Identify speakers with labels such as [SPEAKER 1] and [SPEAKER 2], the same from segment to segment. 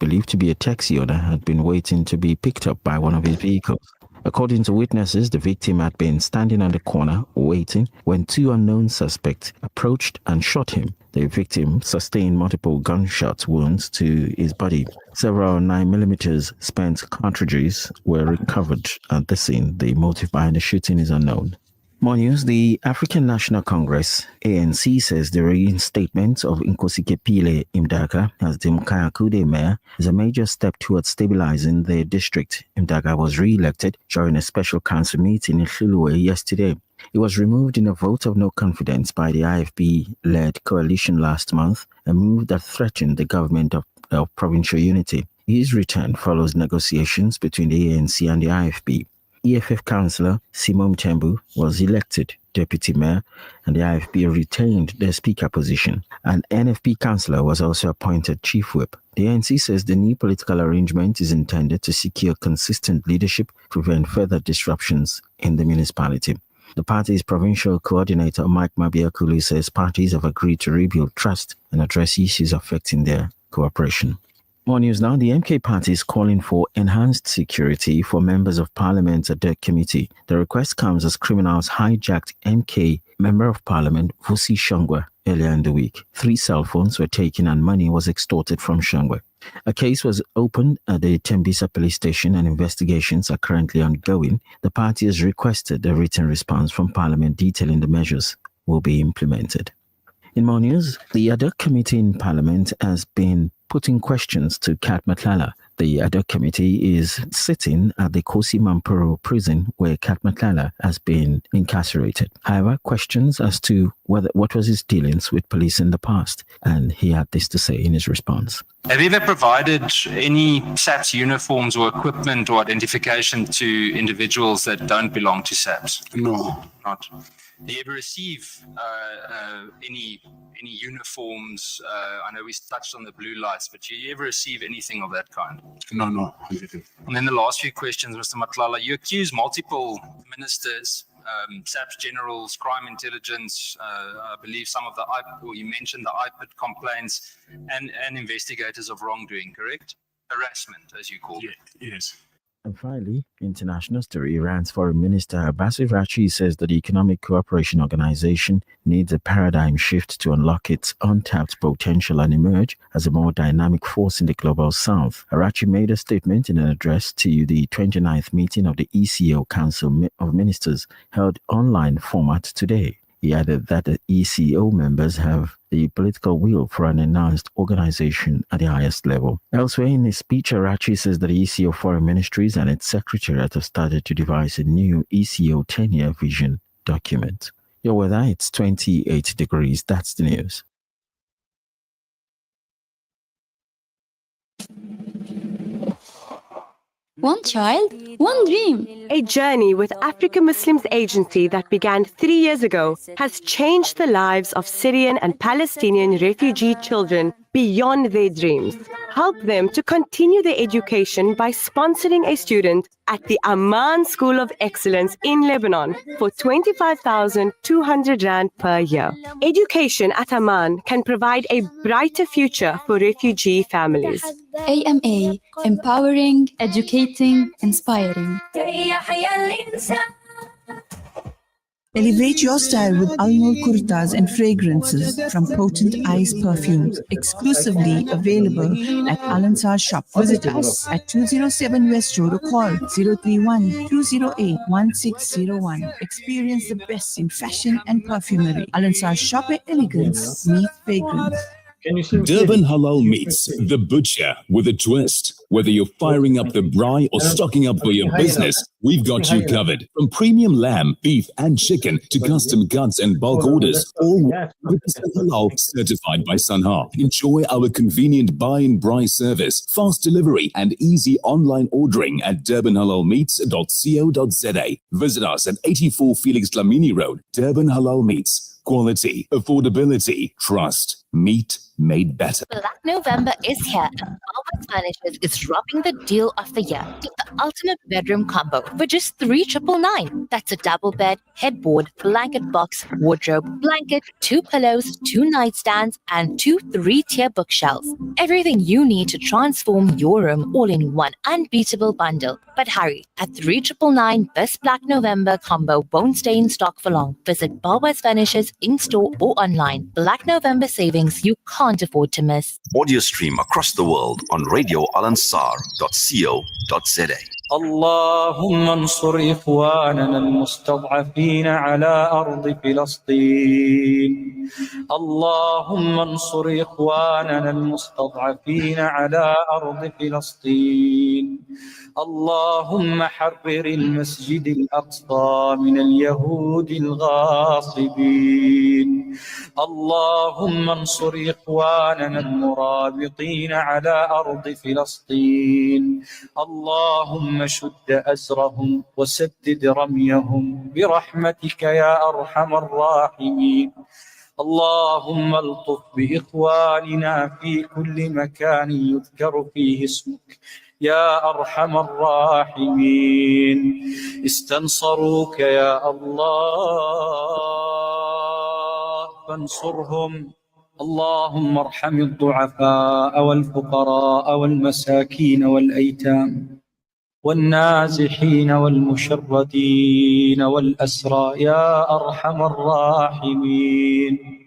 [SPEAKER 1] believed to be a taxi owner, had been waiting to be picked up by one of his vehicles. According to witnesses, the victim had been standing on the corner waiting when two unknown suspects approached and shot him. The victim sustained multiple gunshot wounds to his body. Several 9mm spent cartridges were recovered at the scene. The motive behind the shooting is unknown. More news. The African National Congress, ANC, says the reinstatement of Nkosi Imdaka as the Mkayakude mayor is a major step towards stabilizing the district. Imdaka was re-elected during a special council meeting in Lilongwe yesterday. He was removed in a vote of no confidence by the IFP-led coalition last month, a move that threatened the government of provincial unity. His return follows negotiations between the ANC and the IFP. EFF councillor Simon Tembu was elected deputy mayor and the IFP retained their speaker position. An NFP councillor was also appointed chief whip. The ANC says the new political arrangement is intended to secure consistent leadership, prevent further disruptions in the municipality. The party's provincial coordinator Mike Mabiakulu says parties have agreed to rebuild trust and address issues affecting their cooperation. More news now. The MK party is calling for enhanced security for members of parliament at their committee. The request comes as criminals hijacked MK member of parliament Vusi Shongwe earlier in the week. 3 cell phones were taken and money was extorted from Shongwe. A case was opened at the Tembisa police station and investigations are currently ongoing. The party has requested a written response from parliament detailing the measures will be implemented. In more news, the ad hoc committee in parliament has been putting questions to Kat Matlala. The ad hoc committee is sitting at the Kosi Mampuro prison where Kat Matlala has been incarcerated. However, questions as to what was his dealings with police in the past, and he had this to say in his response.
[SPEAKER 2] Have you ever provided any SAPS uniforms or equipment or identification to individuals that don't belong to SAPS?
[SPEAKER 3] No.
[SPEAKER 2] Not. Do you ever receive any uniforms? I know we touched on the blue lights, but do you ever receive anything of that kind?
[SPEAKER 3] No.
[SPEAKER 2] And then the last few questions, Mr. Matlala, you accuse multiple ministers, SAPS generals, crime intelligence, I believe some of the you mentioned the IPID complaints, and investigators of wrongdoing, correct? Harassment, as you call it.
[SPEAKER 3] Yes.
[SPEAKER 1] And finally, international story. Iran's foreign minister Abbas Araghchi says that the Economic Cooperation Organization needs a paradigm shift to unlock its untapped potential and emerge as a more dynamic force in the global south. Araghchi made a statement in an address to the 29th meeting of the ECO Council of Ministers held online format today. He added that the ECO members have the political will for an enhanced organization at the highest level. Elsewhere in his speech, Araghchi says that the ECO Foreign Ministries and its Secretariat have started to devise a new ECO 10-year vision document. Your weather, it's 28 degrees. That's the news.
[SPEAKER 4] One child, one dream.
[SPEAKER 5] A journey with Africa Muslims Agency that began 3 years ago has changed the lives of Syrian and Palestinian refugee children beyond their dreams. Help them to continue their education by sponsoring a student at the Amman School of Excellence in Lebanon for 25,200 Rand per year. Education at Amman can provide a brighter future for refugee families.
[SPEAKER 4] AMA, empowering, educating, inspiring.
[SPEAKER 6] Elevate your style with Almol kurtas and fragrances from Potent Eyes Perfumes, exclusively available at Alansar Shop. Visit us at 207 West Road or call 031-208-1601. Experience the best in fashion and perfumery. Alansar Shop where elegance meets fragrance.
[SPEAKER 7] Durban Halal Meats, the butcher with a twist. Whether you're firing up the braai or stocking up for your business, we've got you covered. From premium lamb, beef and chicken to custom cuts and bulk orders, all 100% halal certified by Sanha. Enjoy our convenient buy and braai service, fast delivery and easy online ordering at durbanhalalmeats.co.za. Visit us at 84 Felix Dlamini Road, Durban Halal Meats. Quality, affordability, trust. Meat made better.
[SPEAKER 3] Black November is here and Bowers Furnitures is dropping the deal of the year. Get the ultimate bedroom combo for just $3,999. That's a double bed, headboard, blanket box, wardrobe, blanket, 2 pillows, 2 nightstands, and 2 3-tier bookshelves. Everything you need to transform your room all in one unbeatable bundle. But hurry, at $3,999, this Black November combo won't stay in stock for long. Visit Bowers Furnitures in-store or online. Black November savings you can't afford to miss.
[SPEAKER 8] Audio stream across the world on radioalansar.co.za.
[SPEAKER 9] اللهم انصر إخواننا المستضعفين على أرض فلسطين. اللهم انصر إخواننا المستضعفين على أرض فلسطين. اللهم حرر المسجد الأقصى من اليهود الغاصبين. اللهم انصر إخواننا المرابطين على أرض فلسطين. اللهم شد أزرهم وسدد رميهم برحمتك يا أرحم الراحمين. اللهم الطف بإخواننا في كل مكان يذكر فيه اسمك يا أرحم الراحمين. استنصروك يا الله فانصرهم. اللهم ارحم الضعفاء والفقراء والمساكين والأيتام والنازحين والمشردين والأسرى يا أرحم الراحمين.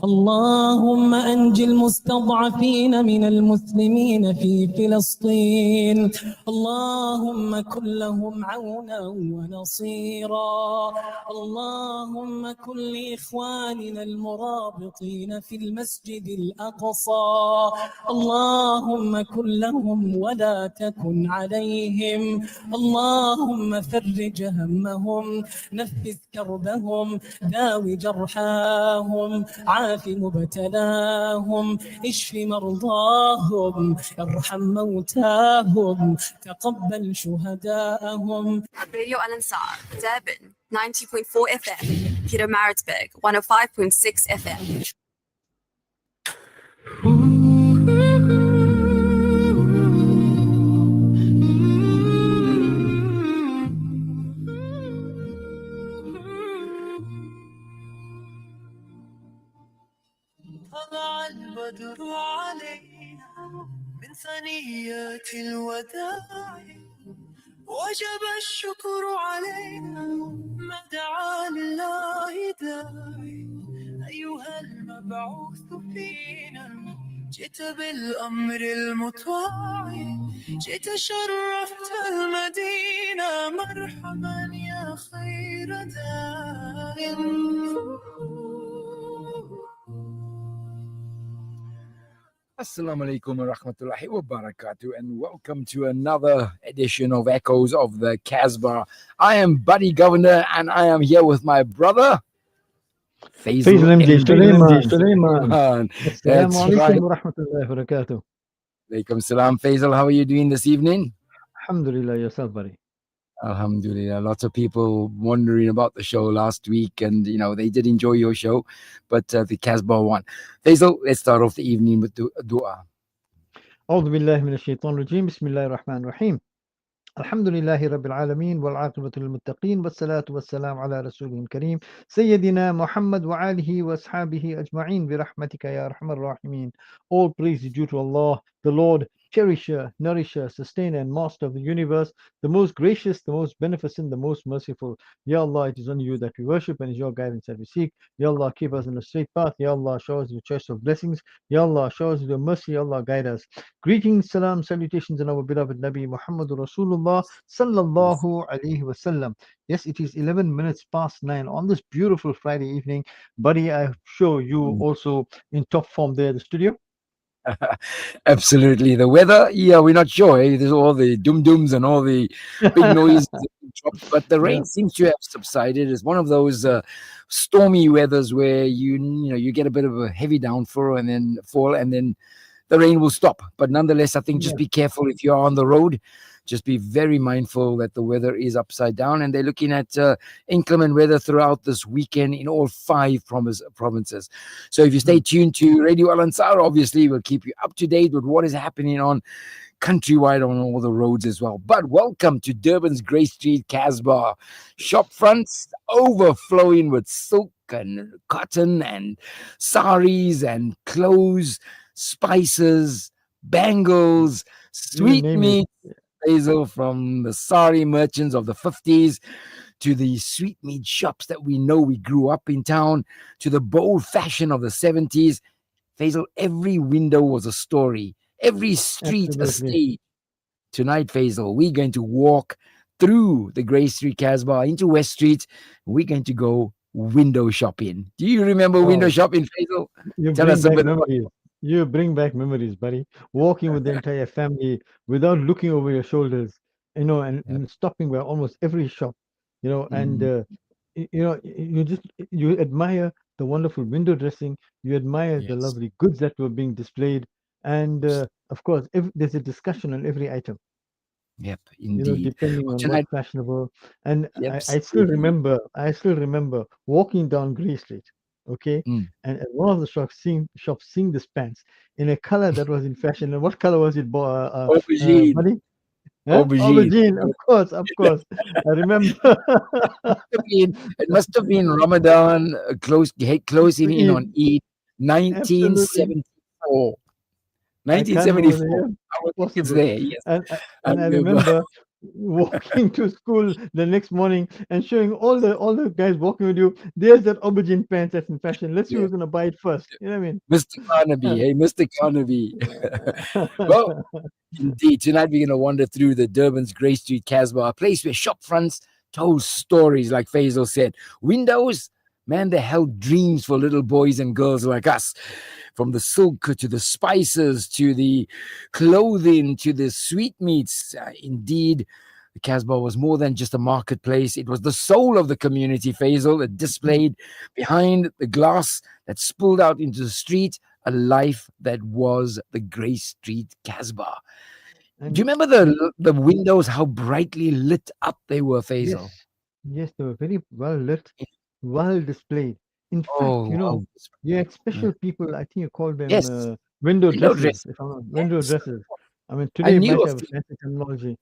[SPEAKER 10] اللهم أنج المستضعفين من المسلمين في فلسطين. اللهم كن لهم عونا ونصيرا. اللهم كن لإخواننا المرابطين في المسجد الأقصى. اللهم كن لهم ولا تكن عليهم. اللهم فرج همهم، نفذ كربهم، داوي جرحاهم، عاف مبتلاهم، اشف مرضاهم، ارحم موتاهم، تقبل شهداءهم.
[SPEAKER 11] Radio Al-Ansar, Durban 90.4 FM, Peter Maritzburg 105.6 FM.
[SPEAKER 12] طلع البدر علينا من ثنيات الوداع وجب الشكر علينا ما دعا لله داعي. أيها المبعوث فينا جئت بالأمر المطاع، جئت شرفت المدينة مرحبا يا خير داع.
[SPEAKER 13] Assalamu alaikum wa rahmatullahi wa barakatuh, and welcome to another edition of Echoes of the Casbah. I am Buddy Govender, and I am here with my brother Faizal.
[SPEAKER 14] Suleman. Assalamu alaikum wa rahmatullahi wa barakatuh.
[SPEAKER 13] Alaikum salam. Faizal, how are you doing this evening?
[SPEAKER 14] Alhamdulillah, yourself, buddy.
[SPEAKER 13] Alhamdulillah. Lots of people wondering about the show last week, and they did enjoy your show, but the Casbah one. Faizal, let's start off the evening with dua.
[SPEAKER 14] أعوذ بالله من الشيطان الرجيم. بسم الله الرحمن الرحيم. الحمد لله رب العالمين والعاقبة للمتقين والصلاة والسلام على رسوله الكريم سيدنا محمد وآله وأصحابه أجمعين برحمتك يا أرحم الراحمين. All praise is due to Allah, the Lord, cherisher, nourisher, sustainer, and master of the universe, the most gracious, the most beneficent, the most merciful. Ya Allah, it is only you that we worship, and it is your guidance that we seek. Ya Allah, keep us in the straight path. Ya Allah, show us your choice of blessings. Ya Allah, show us your mercy. Ya Allah, guide us. Greetings, salam, salutations on our beloved Nabi Muhammadur Rasulullah sallallahu alaihi wasallam. Yes, it is 11 minutes past 9 on this beautiful Friday evening. Buddy, I'm sure you also in top form there at the studio.
[SPEAKER 13] Absolutely. The weather, we're not sure. There's all the dum-dums and all the big noises, but the rain seems to have subsided. It's one of those stormy weathers where you get a bit of a heavy downfall and then the rain will stop. But nonetheless, I think just be careful if you're on the road. just be very mindful that the weather is upside down, and they're looking at inclement weather throughout this weekend in all 5 provinces. So if you stay tuned to Radio Al Ansar, obviously we'll keep you up to date with what is happening on countrywide on all the roads as well. But welcome to Durban's Grey Street Casbah. Shop fronts overflowing with silk and cotton and saris and clothes, spices, bangles, sweetmeats, Faizal, from the sari merchants of the 50s to the sweetmeat shops that we know we grew up in town, to the bold fashion of the 70s. Faizal, every window was a story, every street a stage. Tonight, Faizal, we're going to walk through the Grey Street Casbah into West Street. We're going to go window shopping. Do you remember window shopping, Faizal? Tell us a bit about it.
[SPEAKER 14] You bring back memories, buddy. Walking with the entire family without looking over your shoulders, and stopping by almost every shop, and you admire the wonderful window dressing. You admire the lovely goods that were being displayed, and of course, there's a discussion on every item.
[SPEAKER 13] Yep, indeed.
[SPEAKER 14] Depending on what's fashionable. And I still remember walking down Grey Street, okay, and at one of the shops seeing this pants in a color that was in fashion. And what color was it,
[SPEAKER 13] Aubergine.
[SPEAKER 14] buddy?
[SPEAKER 13] Aubergine.
[SPEAKER 14] Of course. I remember.
[SPEAKER 13] It must have been Ramadan, closing in on Eid, 1974. 1974. It's there, yes.
[SPEAKER 14] And I remember walking to school the next morning and showing all the guys walking with you. There's that aubergine pants that's in fashion. Let's see who's gonna buy it first. You know what I mean?
[SPEAKER 13] Mr. Carnaby, hey, Mr. Carnaby. Well, indeed, tonight we're gonna wander through the Durban's Grey Street Casbah, a place where shop fronts told stories, like Faizal said. Windows, man, they held dreams for little boys and girls like us. From the silk to the spices to the clothing to the sweetmeats. Indeed, the Casbah was more than just a marketplace. It was the soul of the community, Faizal. It displayed behind the glass that spilled out into the street a life that was the Grey Street Casbah. Do you remember the windows, how brightly lit up they were, Faizal?
[SPEAKER 14] Yes, they were very well lit, well displayed. In fact, you had special people. I think you call them window dressers. Window dressers. I mean, today you might have fancy terminology.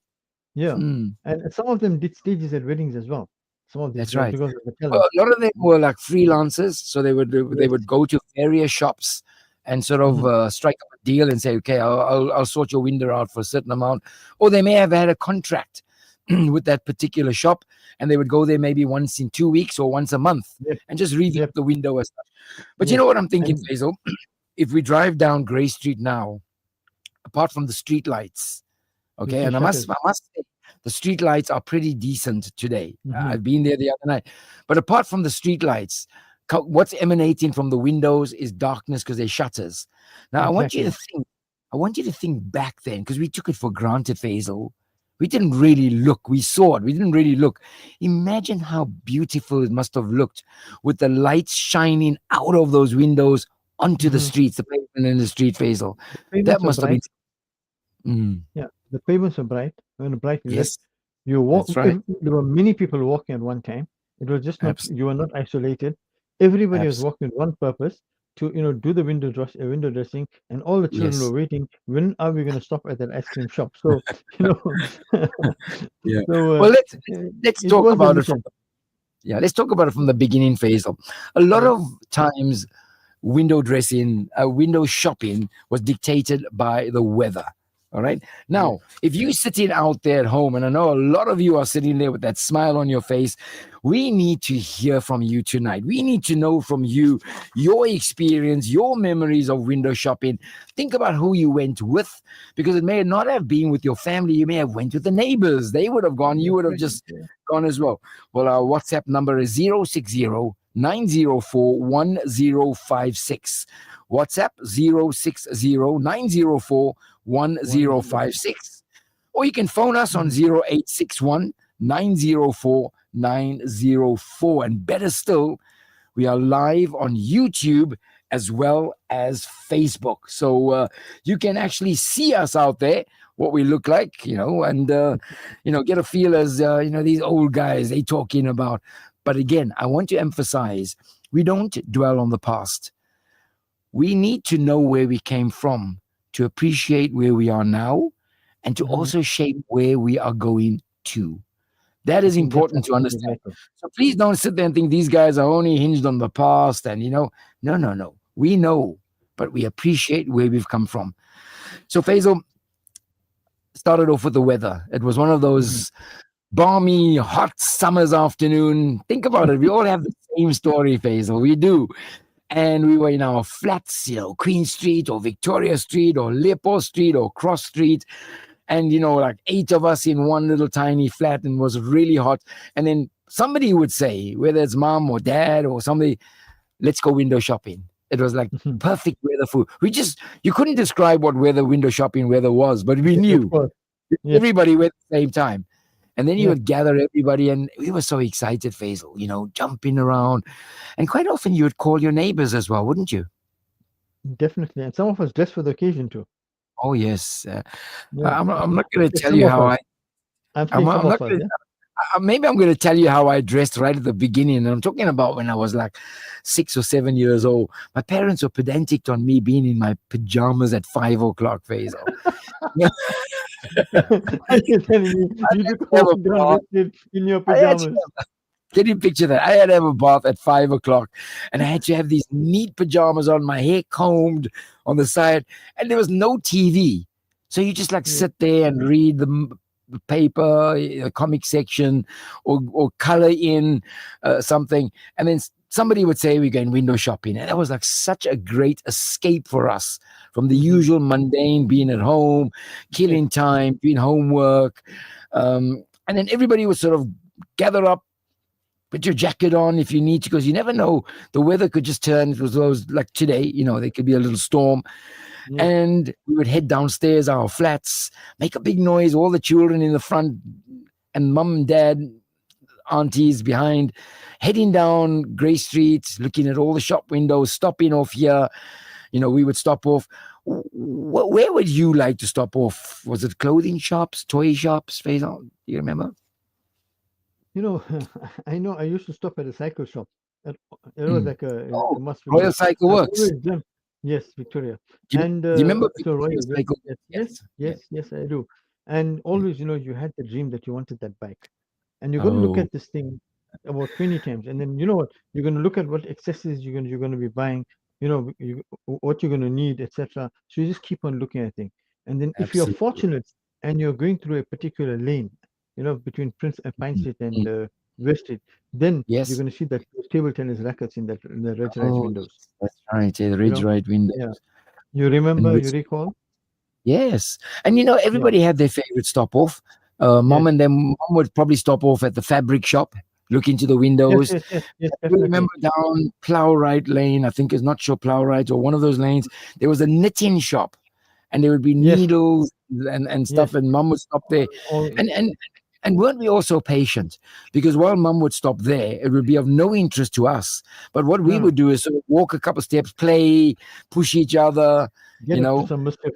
[SPEAKER 14] Yeah, and some of them did stages at weddings as well. Some of them.
[SPEAKER 13] That's right.
[SPEAKER 14] Because of the
[SPEAKER 13] Well, a lot of them were like freelancers, so they would go to various shops and sort of strike up a deal and say, okay, I'll sort your window out for a certain amount, or they may have had a contract with that particular shop, and they would go there maybe once in 2 weeks or once a month and just revamp the window as such. But you know what I'm thinking, Faizal? If we drive down Grey Street now, apart from the street lights, okay, and I must say, the street lights are pretty decent today. I've been there the other night. But apart from the street lights, what's emanating from the windows is darkness because they're shutters. Now, I want you to think back then, because we took it for granted, Faizal. We didn't really look. We saw it. We didn't really look. Imagine how beautiful it must have looked with the lights shining out of those windows onto the streets, the pavement in the street, Faizal. That must have been.
[SPEAKER 14] Yeah, the pavements were bright. Bright.
[SPEAKER 13] Yes.
[SPEAKER 14] You walk.
[SPEAKER 13] That's right.
[SPEAKER 14] There were many people walking at one time. It was just not. You were not isolated. Everybody was walking with one purpose, to do the window dressing, and all the children were waiting. When are we going to stop at that ice cream shop? So
[SPEAKER 13] well, let's talk about it let's talk about it from the beginning, Faizal. A lot of times window dressing, window shopping was dictated by the weather. All right. Now, if you're sitting out there at home, and I know a lot of you are sitting there with that smile on your face, we need to hear from you tonight. We need to know from you your experience, your memories of window shopping. Think about who you went with, because it may not have been with your family. You may have went with the neighbors. They would have gone. You would have just gone as well. Well, our WhatsApp number is 060 904 1056. WhatsApp 060 904 1056, or you can phone us on 0861 904 904. And better still, We are live on YouTube as well as Facebook. So you can actually see us out there, what we look like, and, get a feel as, these old guys, they talking about. But again, I want to emphasize, we don't dwell on the past. We need to know where we came from to appreciate where we are now and to also shape where we are going to. That is important to understand. So please don't sit there and think these guys are only hinged on the past and, no. We know, but we appreciate where we've come from. So Faizal started off with the weather. It was one of those balmy, hot summer's afternoon. Think about it. We all have the same story, Faizal. We do. And we were in our flats, Queen Street or Victoria Street or Leopold Street or Cross Street. And, like 8 of us in one little tiny flat, and it was really hot. And then somebody would say, whether it's mom or dad or somebody, let's go window shopping. It was like perfect weather food. You couldn't describe what window shopping weather was, but we knew. Everybody went at the same time. And then you would gather everybody, and we were so excited, Faizal, jumping around. And quite often you would call your neighbors as well, wouldn't you?
[SPEAKER 14] Definitely. And some of us dressed for the occasion too.
[SPEAKER 13] Oh, yes. I'm not going to tell you how maybe I'm going to tell you how I dressed right at the beginning. And I'm talking about when I was like 6 or 7 years old. My parents were pedantic on me being in my pajamas at 5 o'clock, Faizal.
[SPEAKER 14] I'm telling you, you look rested in your pajamas.
[SPEAKER 13] Can you picture that? I had to have a bath at 5 o'clock, and I had to have these neat pajamas on, my hair combed on the side, and there was no TV. So you just sit there and read the paper, the comic section, or color in something. And then somebody would say, we're going window shopping. And that was like such a great escape for us from the usual mundane, being at home, killing time, doing homework. And then everybody would sort of gather up, put your jacket on if you need to, because you never know. The weather could just turn. It was those like today, there could be a little storm. And we would head downstairs, our flats, make a big noise, all the children in the front, and mum and dad, aunties behind, heading down Grey Street, looking at all the shop windows, stopping off here. We would stop off. Where would you like to stop off? Was it clothing shops, toy shops, Faizal? Do you remember?
[SPEAKER 14] I know I used to stop at a cycle shop. It was like a
[SPEAKER 13] Royal Cycle Works.
[SPEAKER 14] Yes, Victoria.
[SPEAKER 13] Do you remember
[SPEAKER 14] Royal
[SPEAKER 13] Cycle?
[SPEAKER 14] Yes, I do. And always, you had the dream that you wanted that bike. And you're going to look at this thing about 20 times. And then, you know what? You're going to look at what accessories you're going to be buying, what you're going to need, etc. So you just keep on looking at things. And then if you're fortunate and you're going through a particular lane, between Pine Street and West Street, then you're going to see that table tennis rackets in the Ridge Right windows.
[SPEAKER 13] That's right, the Ridge Right windows.
[SPEAKER 14] Yeah. You remember, you recall?
[SPEAKER 13] Yes. And everybody had their favorite stop off. Mom would probably stop off at the fabric shop, look into the windows.
[SPEAKER 14] Yes,
[SPEAKER 13] I remember down Plowright Lane, I think it's not sure Plowright or one of those lanes, there was a knitting shop, and there would be needles and stuff, and mom would stop there. And weren't we also patient? Because while mum would stop there, it would be of no interest to us. But what we would do is sort of walk a couple steps, play, push each other,
[SPEAKER 14] Get some mischief,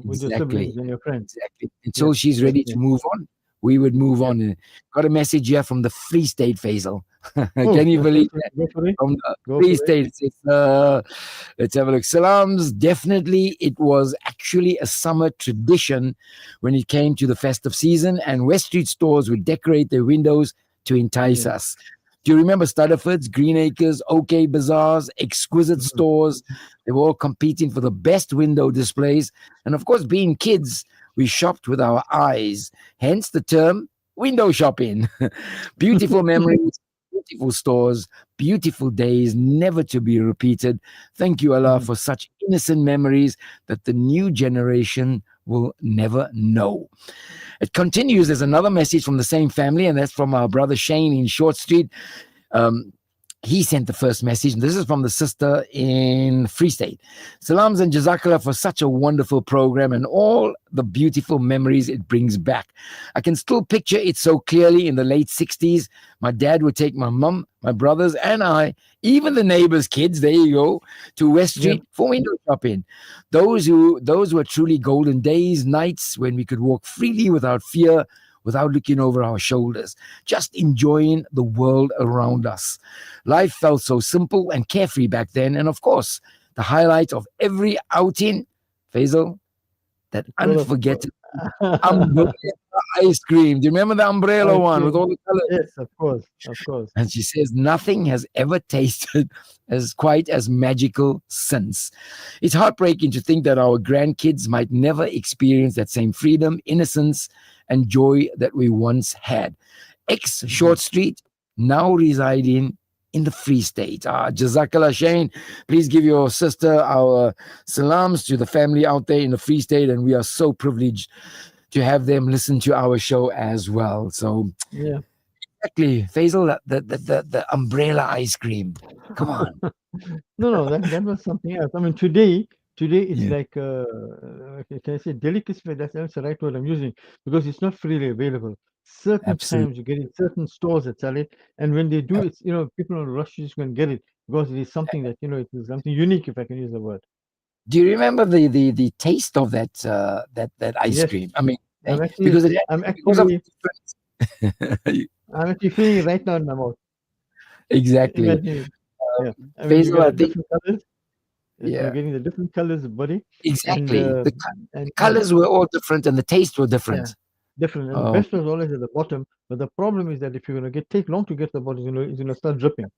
[SPEAKER 14] with your siblings and your friends.
[SPEAKER 13] Exactly. Until she's ready to move on, we would move on. And got a message here from the Free State, Faizal. Can you believe that? From the Free State. Let's have a look. Salams, definitely it was actually a summer tradition when it came to the festive season, and West Street stores would decorate their windows to entice us. Do you remember Studderford's, Greenacres, OK Bazaars, exquisite stores? They were all competing for the best window displays. And of course, being kids, we shopped with our eyes. Hence the term window shopping. Beautiful memories, beautiful stores, beautiful days, never to be repeated. Thank you, Allah, for such innocent memories that the new generation will never know. It continues. There's another message from the same family, and that's from our brother Shane in Short Street. he sent the first message. This is from the sister in Free State. Salams and Jazakallah for such a wonderful program and all the beautiful memories it brings back. I can still picture it so clearly in the late 60s. My dad would take my mum, my brothers, and I, even the neighbors' kids, there you go, to West Street for window shopping. Those were truly golden days, nights when we could walk freely without fear, without looking over our shoulders, just enjoying the world around us. Life felt so simple and carefree back then. And of course, the highlight of every outing, Faizal, that unforgettable umbrella ice cream. Do you remember the umbrella one with all the colors?
[SPEAKER 14] Yes, of course.
[SPEAKER 13] And she says, nothing has ever tasted as quite as magical since. It's heartbreaking to think that our grandkids might never experience that same freedom, innocence, and joy that we once had. Ex Short Street, now residing in the Free State. Jazakallah Shane, please give your sister our salams to the family out there in the Free State, and we are so privileged to have them listen to our show as well. So
[SPEAKER 14] yeah,
[SPEAKER 13] exactly, Faisal, the umbrella ice cream. Come on.
[SPEAKER 14] No, that was something else. I mean, today it's like can I say delicacy? That's the right word I'm using, because it's not freely available. Certain times you get it, certain stores that sell it, and when they do, it's people don't rush to just go and get it because it is something that it is something unique, if I can use the word.
[SPEAKER 13] Do you remember the taste of that that ice cream? I mean,
[SPEAKER 14] I'm actually feeling it right now in my mouth.
[SPEAKER 13] Exactly.
[SPEAKER 14] Imagine, I mean,
[SPEAKER 13] Faisal, I think,
[SPEAKER 14] different colors. You're getting the different colors, buddy.
[SPEAKER 13] Exactly.
[SPEAKER 14] And,
[SPEAKER 13] the colors were all different and the taste were different.
[SPEAKER 14] Yeah, different. And the best was always at the bottom. But the problem is that if you're going to take long to get to the bottom, it's going to start dripping.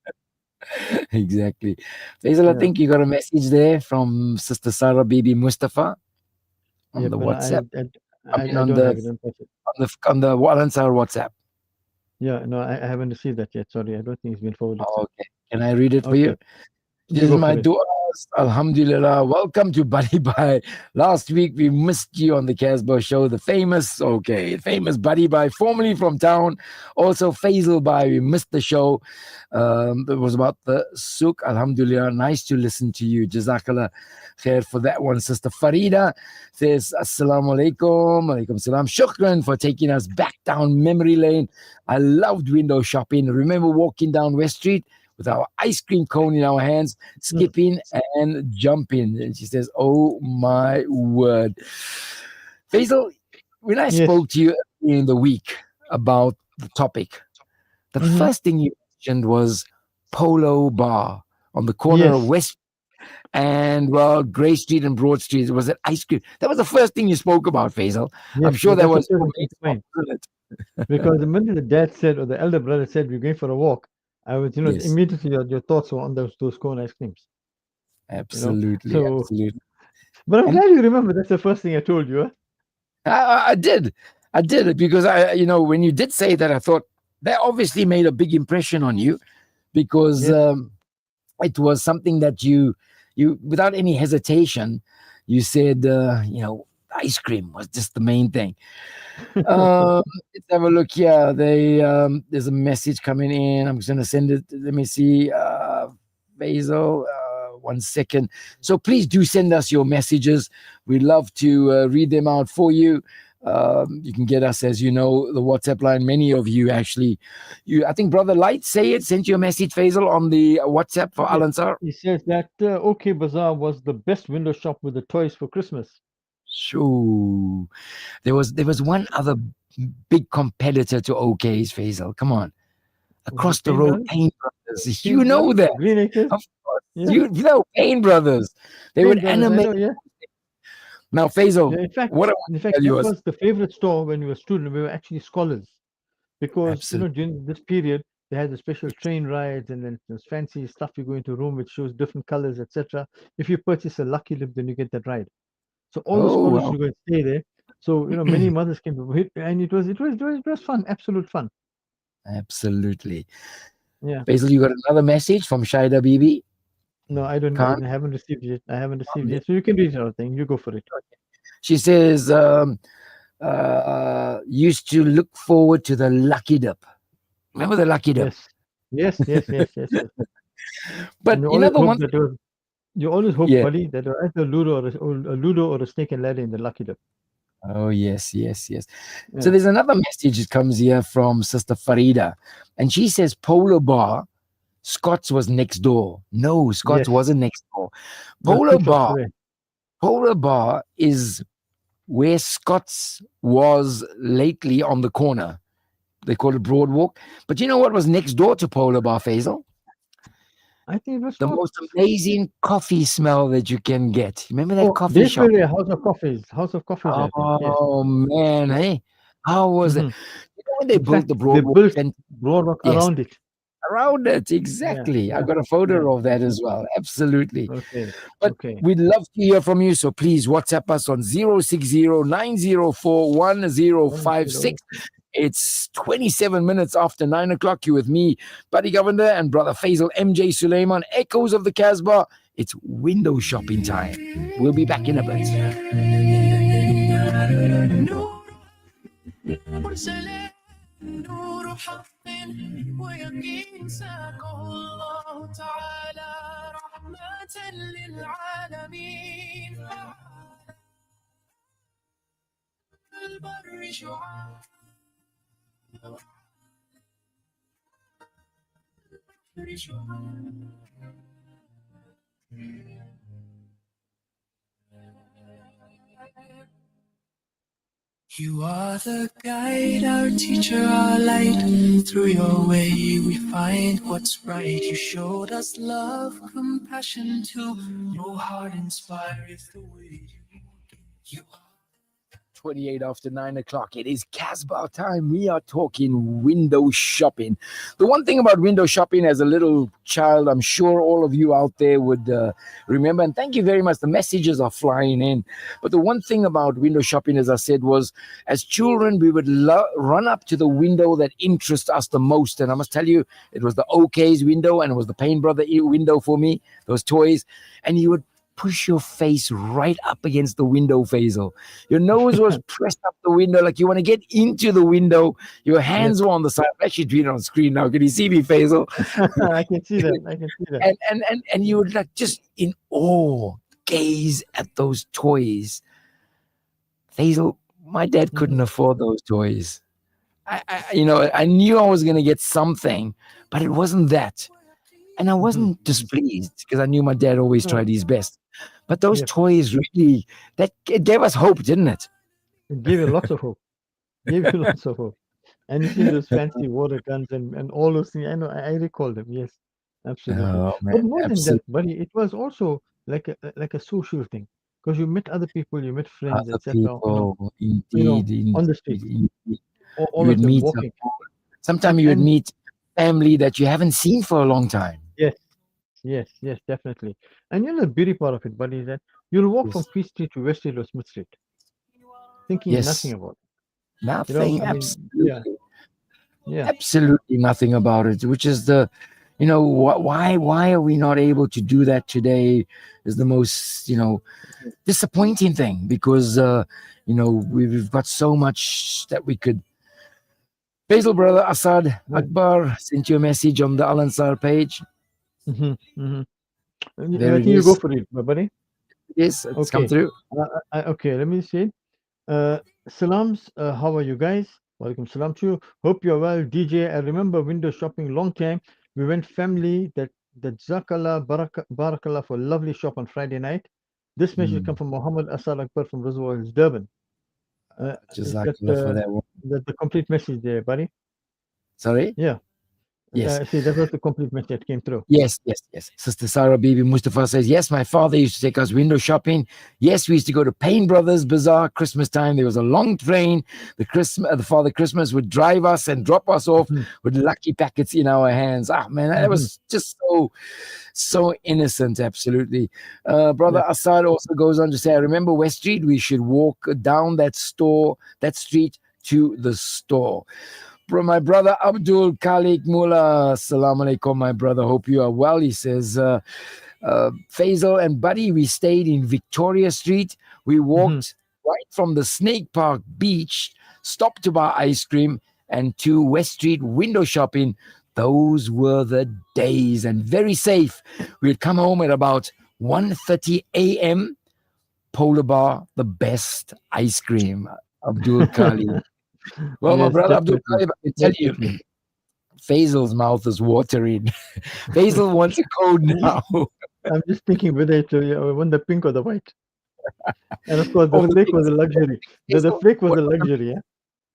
[SPEAKER 13] Exactly. Faisal, I think you got a message there from Sister Sarah Bibi Mustafa on the WhatsApp.
[SPEAKER 14] I don't have it.
[SPEAKER 13] On the Al-Ansar WhatsApp.
[SPEAKER 14] Yeah, no, I haven't received that yet. Sorry, I don't think it's been forwarded.
[SPEAKER 13] Okay. Can I read it for you? This is my du'as. Alhamdulillah. Welcome to Buddy Bhai. Last week we missed you on the Casbah show. The famous Buddy Bhai, formerly from town. Also Faizal Bhai. We missed the show. It was about the souk. Alhamdulillah. Nice to listen to you. Jazakallah khair for that one. Sister Farida says, Assalamu alaikum. Alaikum salam. Shukran for taking us back down memory lane. I loved window shopping. Remember walking down West Street with our ice cream cone in our hands, skipping and jumping. And she says, oh my word. Faisal, when I spoke to you in the week about the topic, the first thing you mentioned was Polo Bar on the corner of West and Gray Street and Broad Street. It was an ice cream. That was the first thing you spoke about, Faisal. I'm sure that was
[SPEAKER 14] because the minute the dad said, or the elder brother said, we're going for a walk, I was, immediately your thoughts were on those cone ice creams.
[SPEAKER 13] Absolutely, absolutely.
[SPEAKER 14] But I'm glad you remember. That's the first thing I told you. Huh?
[SPEAKER 13] I did because when you did say that, I thought that obviously made a big impression on you, because it was something that you without any hesitation, you said, ice cream was just the main thing. Let's have a look here. There's a message coming in. I'm just going to send it. Let me see. Faisal, 1 second. So please do send us your messages. We'd love to read them out for you. You can get us, as you know, the WhatsApp line. Many of you actually, I think Brother Light sent you a message, Faisal, on the WhatsApp for Al Ansar.
[SPEAKER 14] He says that OK Bazaar was the best window shop with the toys for Christmas.
[SPEAKER 13] Sure. There was one other big competitor to OK's, Faisal. Come on. Across the road, Payne Brothers. You know that. Of course. Yeah. You know Payne Brothers. They would animate. Now, Faisal,
[SPEAKER 14] in fact, that was the favorite store when we were students. We were actually scholars, because during this period they had the special train rides, and then there's fancy stuff. You go into a room which shows different colors, etc. If you purchase a Lucky Lip, then you get that ride. So all the scholars should go and stay there. So many mothers came to hit, and it was fun, absolute fun.
[SPEAKER 13] Absolutely.
[SPEAKER 14] Yeah.
[SPEAKER 13] Faisal, you got another message from Shaida Bibi?
[SPEAKER 14] No, I don't know. I haven't received it. So you can read it out. You go for it.
[SPEAKER 13] She says, used to look forward to the Lucky Dip. Remember the Lucky Dip?
[SPEAKER 14] Yes, yes, yes, yes, yes.
[SPEAKER 13] But
[SPEAKER 14] And you
[SPEAKER 13] you know
[SPEAKER 14] always
[SPEAKER 13] the
[SPEAKER 14] hope
[SPEAKER 13] one,
[SPEAKER 14] that you always hope,
[SPEAKER 13] yeah.
[SPEAKER 14] buddy, that you're either a Ludo or a snake and ladder in the lucky dip.
[SPEAKER 13] Oh yes, yes, yes. So
[SPEAKER 14] Yeah.
[SPEAKER 13] there's another message that comes here from Sister Farida, and she says Polar Bar, Scott's was next door. No, Scott's
[SPEAKER 14] Yes.
[SPEAKER 13] wasn't next door.
[SPEAKER 14] The
[SPEAKER 13] Polar
[SPEAKER 14] two shops
[SPEAKER 13] Bar,
[SPEAKER 14] away.
[SPEAKER 13] Polar Bar is where Scott's was lately on the corner. They call it Broadwalk. But you know what was next door to Polar Bar, Faisal?
[SPEAKER 14] I think it was
[SPEAKER 13] The most amazing coffee smell that you can get. Remember that
[SPEAKER 14] Oh,
[SPEAKER 13] coffee shop?
[SPEAKER 14] basically House of Coffees. House of Coffees, I think. Yes.
[SPEAKER 13] Oh man,
[SPEAKER 14] Yes.
[SPEAKER 13] hey, how was it?
[SPEAKER 14] hmm
[SPEAKER 13] You know when they
[SPEAKER 14] In
[SPEAKER 13] built
[SPEAKER 14] fact,
[SPEAKER 13] the
[SPEAKER 14] they
[SPEAKER 13] Broadwalk
[SPEAKER 14] built
[SPEAKER 13] Center?
[SPEAKER 14] Broadwalk
[SPEAKER 13] Yes,
[SPEAKER 14] around it.
[SPEAKER 13] around it,
[SPEAKER 14] Yeah,
[SPEAKER 13] exactly. I
[SPEAKER 14] yeah,
[SPEAKER 13] got a
[SPEAKER 14] yeah.
[SPEAKER 13] photo of that as well. Absolutely.
[SPEAKER 14] Okay,
[SPEAKER 13] But
[SPEAKER 14] okay.
[SPEAKER 13] we'd love to hear from you. So please WhatsApp us on 060-904-1056. It's 27 minutes after 9 o'clock. You with me, Buddy Govender, and Brother Faizal MJ Suleman, Echoes of the Casbah. It's window shopping time. We'll be back in a bit.
[SPEAKER 12] نور حق ويقين ساقه الله تعالى رحمة للعالمين البر شعاع البر شعاع You are the guide, our teacher, our light. Through your way we find what's right. You showed us love, compassion too. No heart inspires the way you are.
[SPEAKER 13] 28 after 9 o'clock. It is Casbah time. We are talking window shopping. The one thing about window shopping as a little child, I'm sure all of you out there would remember. And thank you very much. The messages are flying in. But the one thing about window shopping, as I said, was as children, we would run up to the window that interests us the most. And I must tell you, it was the OK's window and it was the Pain Brother window for me, those toys. And you would push your face right up against the window, Faisal. Your nose was pressed up the window like you want to get into the window. Your hands were on the side. I'm actually doing it on screen now. Can you see me, Faisal?
[SPEAKER 14] I can see that. I can see that.
[SPEAKER 13] And you would like just in awe gaze at those toys. Faisal, my dad couldn't afford those toys. I knew I was going to get something, but it wasn't that. And I wasn't displeased because I knew my dad always tried his best. But those toys really, it gave us hope, didn't it?
[SPEAKER 14] It gave you lots of hope. Gave you lots of hope. And you see those fancy water guns and all those things. I know, I recall them. Yes, absolutely.
[SPEAKER 13] Oh, man,
[SPEAKER 14] But more than that,
[SPEAKER 13] absolutely.
[SPEAKER 14] buddy, it was also like a social thing because you met other people, you met friends,
[SPEAKER 13] Other
[SPEAKER 14] etc.
[SPEAKER 13] people, indeed,
[SPEAKER 14] on the street,
[SPEAKER 13] indeed.
[SPEAKER 14] all
[SPEAKER 13] You
[SPEAKER 14] of
[SPEAKER 13] would
[SPEAKER 14] them
[SPEAKER 13] meet,
[SPEAKER 14] walking.
[SPEAKER 13] sometimes you would
[SPEAKER 14] And
[SPEAKER 13] meet family that you haven't seen for a long time.
[SPEAKER 14] yes, definitely. And the beauty part of it, buddy, is that you'll walk from Queen Street to West Street or Smith Street, thinking
[SPEAKER 13] Yes.
[SPEAKER 14] nothing about it.
[SPEAKER 13] Nothing,
[SPEAKER 14] I mean,
[SPEAKER 13] absolutely.
[SPEAKER 14] yeah.
[SPEAKER 13] Absolutely nothing about it, which is why are we not able to do that today is the most, disappointing thing because, we've got so much that we could. Faisal, brother Asad Akbar sent you a message on the Al Ansar page.
[SPEAKER 14] Mm-hmm.
[SPEAKER 13] There
[SPEAKER 14] I
[SPEAKER 13] it
[SPEAKER 14] think you go
[SPEAKER 13] is.
[SPEAKER 14] for it, my buddy.
[SPEAKER 13] Yes, it's come
[SPEAKER 14] Okay.
[SPEAKER 13] through.
[SPEAKER 14] Okay, let me see. Salams, how are you guys? Walaikum salam to you. Hope you're well, DJ. I remember window shopping long time. We went family. That Jazakallah, Barakallah for a lovely shop on Friday night. This message come from Muhammad Asad Akbar from Reservoir Hills, Durban. Is that
[SPEAKER 13] Jazakallah for that one.
[SPEAKER 14] the complete message there, buddy?
[SPEAKER 13] Sorry?
[SPEAKER 14] Yeah.
[SPEAKER 13] Yes.
[SPEAKER 14] See, that was the complete message that came through.
[SPEAKER 13] Yes. Sister Sarah Bibi Mustafa says, yes, my father used to take us window shopping. Yes, we used to go to Payne Brothers Bazaar Christmas time. There was a long train. The Father Christmas would drive us and drop us off with lucky packets in our hands. Ah, man, that was just so innocent, absolutely. Brother Assad also goes on to say, I remember West Street. We should walk down that street to the store. My brother Abdul Khalik Mullah, assalamu alaikum, my brother. Hope you are well. He says, Faisal and Buddy, we stayed in Victoria Street. We walked right from the Snake Park beach, stopped to buy ice cream, and to West Street window shopping those were the days, and very safe. We'd come home at about 1:30 a.m. Polar Bar, the best ice cream. Abdul Kali. Well, my
[SPEAKER 14] Yes,
[SPEAKER 13] brother Abdul
[SPEAKER 14] definitely.
[SPEAKER 13] Kali, I can tell you, Faisal's mouth is watering. Faisal wants a code now.
[SPEAKER 14] I'm just thinking whether it's want the pink or the white. And of course, the
[SPEAKER 13] Oh,
[SPEAKER 14] flake was a luxury. The
[SPEAKER 13] Faisal,
[SPEAKER 14] flake was a luxury, yeah.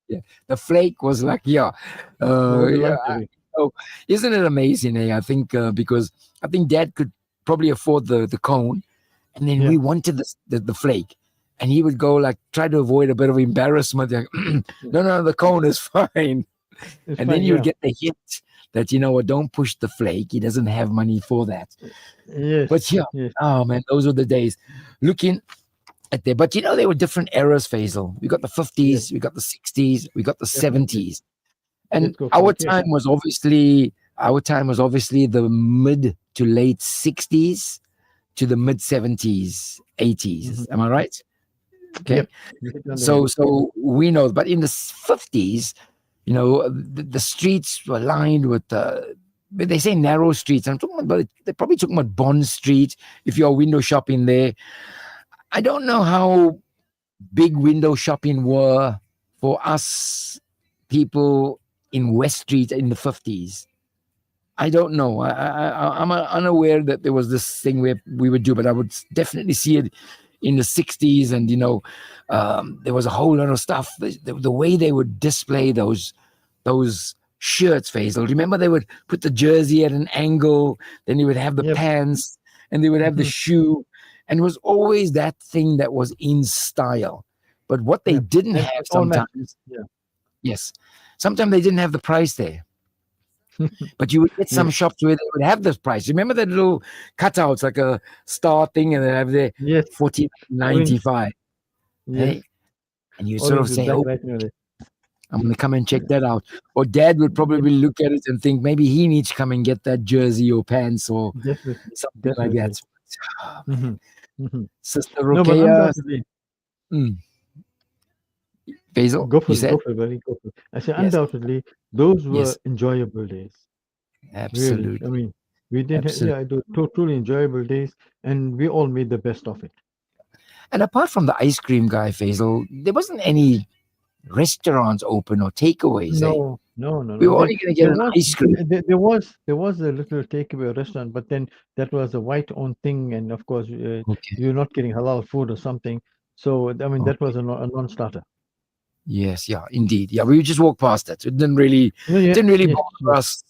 [SPEAKER 13] yeah, the flake was like,
[SPEAKER 14] It was a luxury.
[SPEAKER 13] oh, isn't it amazing? I think because I think Dad could probably afford the cone, and then we wanted the flake, and he would go like try to avoid a bit of embarrassment. Like, no, the cone is fine.
[SPEAKER 14] It's
[SPEAKER 13] And
[SPEAKER 14] fine,
[SPEAKER 13] then you would
[SPEAKER 14] yeah.
[SPEAKER 13] get the hint that, you know what, don't push the flake. He doesn't have money for that.
[SPEAKER 14] Yes.
[SPEAKER 13] But yeah,
[SPEAKER 14] yes.
[SPEAKER 13] oh man, those were the days. Looking at there, but you know, there were different eras, Faisal. We got the 50s, we got the 60s, we got the
[SPEAKER 14] Definitely.
[SPEAKER 13] 70s. And
[SPEAKER 14] Let's go for
[SPEAKER 13] our
[SPEAKER 14] it, yes.
[SPEAKER 13] time was obviously the mid to late 60s to the mid 70s, 80s. Am I right? Okay.
[SPEAKER 14] Yep. You hit on the
[SPEAKER 13] So
[SPEAKER 14] head.
[SPEAKER 13] so we know, but in the 50s, you know, the streets were lined with they say narrow streets. I'm talking about, they're probably talking about Bond Street if you're window shopping there. I don't know how big window shopping were for us people in West Street in the 50s. I don't know. I'm unaware that there was this thing where we would do, but I would definitely see it in the 60s. And, you know, there was a whole lot of stuff. The way they would display those shirts, Faisal. Remember, they would put the jersey at an angle, then they would have the pants, and they would have the shoe. And it was always that thing that was in style. But what they didn't
[SPEAKER 14] And
[SPEAKER 13] have
[SPEAKER 14] all matched.
[SPEAKER 13] sometimes,
[SPEAKER 14] Yeah.
[SPEAKER 13] yes, sometimes they didn't have the price there. But you would get some shops where they would have this price. Remember that little cutouts, like a star thing, and they have the $14.95.
[SPEAKER 14] Yes.
[SPEAKER 13] Hey? And you sort of
[SPEAKER 14] Orange with
[SPEAKER 13] say,
[SPEAKER 14] black
[SPEAKER 13] oh,
[SPEAKER 14] writing on it.
[SPEAKER 13] I'm going to come and check that out. Or Dad would probably look at it and think maybe he needs to come and get that jersey or pants or something like that. Oh, man. Sister
[SPEAKER 14] No, but
[SPEAKER 13] Ruqayya.
[SPEAKER 14] undoubtedly.
[SPEAKER 13] Faisal,
[SPEAKER 14] Go for
[SPEAKER 13] you
[SPEAKER 14] it,
[SPEAKER 13] said?
[SPEAKER 14] go for it, buddy. Go for it. I say,
[SPEAKER 13] Yes.
[SPEAKER 14] undoubtedly, those were
[SPEAKER 13] Yes.
[SPEAKER 14] enjoyable days.
[SPEAKER 13] Absolutely.
[SPEAKER 14] Really. I mean, we did,
[SPEAKER 13] Absolutely.
[SPEAKER 14] truly enjoyable days, and we all made the best of it.
[SPEAKER 13] And apart from the ice cream guy, Faisal, there wasn't any restaurants open or takeaways.
[SPEAKER 14] No.
[SPEAKER 13] We were only going to get an ice cream.
[SPEAKER 14] There was a little takeaway restaurant, but then that was a white-owned thing, and of course, you're not getting halal food or something. So I mean, that was a non-starter.
[SPEAKER 13] Yes, yeah, indeed. Yeah, we just walked past that. It didn't really bother us.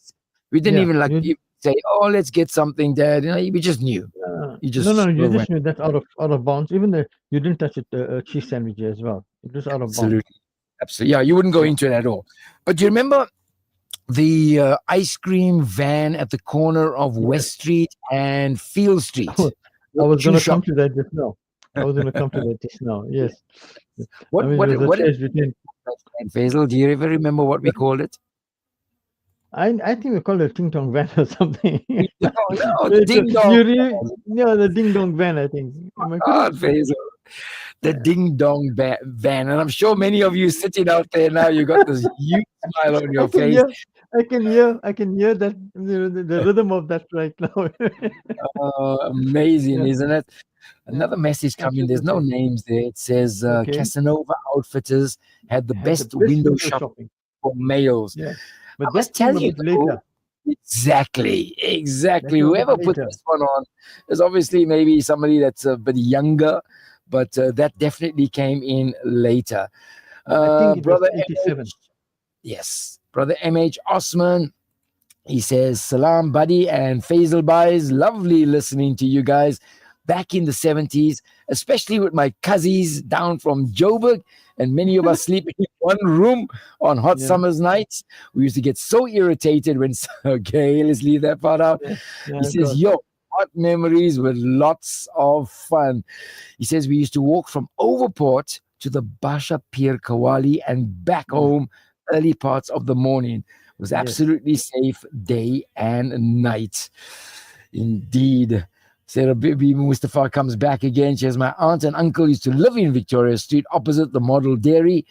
[SPEAKER 13] We didn't even even say, "Oh, let's get something, Dad." You know, we just knew. You just
[SPEAKER 14] No, you
[SPEAKER 13] went.
[SPEAKER 14] just knew that's out of bounds. Even you didn't touch it, cheese sandwich as well. It was out of bounds.
[SPEAKER 13] Absolutely. Yeah, you wouldn't go into it at all. But do you remember the ice cream van at the corner of West Street and Field Street?
[SPEAKER 14] I was going to come to that just now. Yes.
[SPEAKER 13] What
[SPEAKER 14] choice between.
[SPEAKER 13] Faisal, do you ever remember what we called it?
[SPEAKER 14] I think we called it a ting tong van or something.
[SPEAKER 13] No, the ding dong.
[SPEAKER 14] The ding dong van, I think.
[SPEAKER 13] Faisal. The ding dong van. And I'm sure many of you sitting out there now, you got this huge smile on your face.
[SPEAKER 14] I can hear that the rhythm of that right now.
[SPEAKER 13] Amazing, isn't it? Another message coming. There's no names there. It says Casanova Outfitters had the best window shopping for males.
[SPEAKER 14] Yeah. But
[SPEAKER 13] I must tell you,
[SPEAKER 14] later.
[SPEAKER 13] Exactly. Whoever put this one on is obviously maybe somebody that's a bit younger, but that definitely came in later.
[SPEAKER 14] I think it
[SPEAKER 13] Brother
[SPEAKER 14] was 87.
[SPEAKER 13] Yes. Brother MH Osman, he says, Salam, buddy, and Faisal Bhais. Lovely listening to you guys back in the 70s, especially with my cousins down from Joburg, and many of us sleeping in one room on hot summer's nights. We used to get so irritated when, okay, let's leave that part out. He says, hot memories with lots of fun. He says, we used to walk from Overport to the Basha Pir Kawali and back home early parts of the morning. It was absolutely safe day and night. Indeed. Sarah Bibi Mustafa comes back again. She says, my aunt and uncle used to live in Victoria Street opposite the Model Dairy.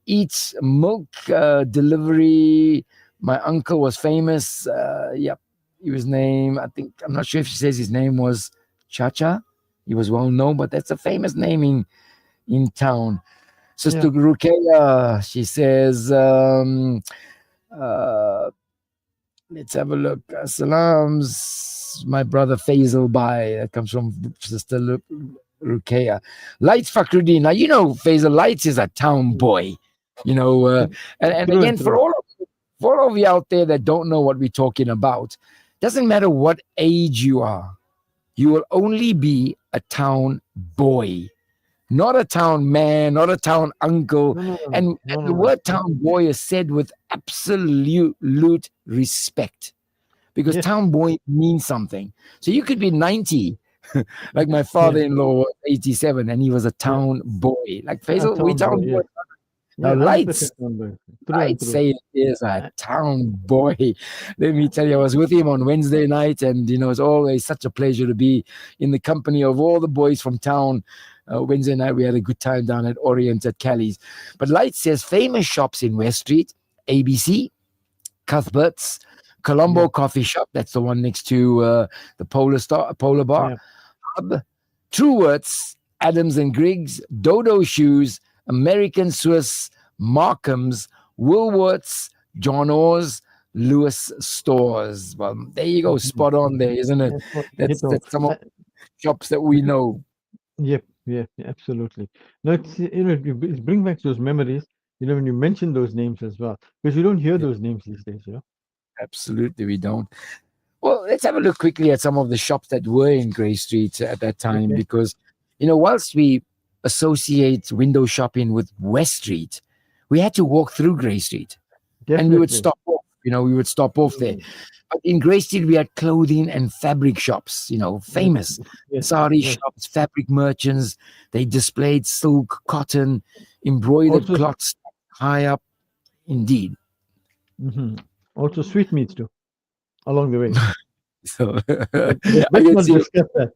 [SPEAKER 13] Eats milk delivery My uncle was famous. Yep, he was named. I think I'm not sure if she says his name was Chacha. He was well known, but that's a famous name in town. Sister Rukeya, she says, let's have a look. Salams, my brother Faizal Bai. That comes from Sister Rukeya. Lights Fakhruddin. Now, you know, Faizal Lights is a town boy. You know, and again, for all of you out there that don't know what we're talking about, doesn't matter what age you are, you will only be a town boy. Not a town man, not a town uncle. And the word town boy is said with absolute respect because town boy means something. So you could be 90, like my father-in-law was 87, and he was a town boy. Like Faisal, we town boy. Now, Lights say he is a town boy. Let me tell you, I was with him on Wednesday night, and it's always such a pleasure to be in the company of all the boys from town. Wednesday night, we had a good time down at Orient at Callie's. But Lights says famous shops in West Street: ABC, Cuthbert's, Colombo Coffee Shop. That's the one next to the Polar Bar. Hub, Truworths, Adams and Griggs, Dodo Shoes, American Swiss, Markham's, Woolworths, John Orr's, Lewis Stores. Well, there you go, spot on there, isn't it? That's some of the shops that we know.
[SPEAKER 14] Yep, yeah, absolutely. No, it's it brings back those memories. When you mention those names as well, because you don't hear those names these days.
[SPEAKER 13] Absolutely, we don't. Well, let's have a look quickly at some of the shops that were in Grey Street at that time, because whilst we associate window shopping with West Street, we had to walk through Grey Street. And we would stop off. We would stop off there. But in Grey Street, we had clothing and fabric shops, famous sari shops, fabric merchants. They displayed silk, cotton, embroidered cloths high up. Indeed.
[SPEAKER 14] Also sweetmeats too, along the way.
[SPEAKER 13] So
[SPEAKER 14] I can see that.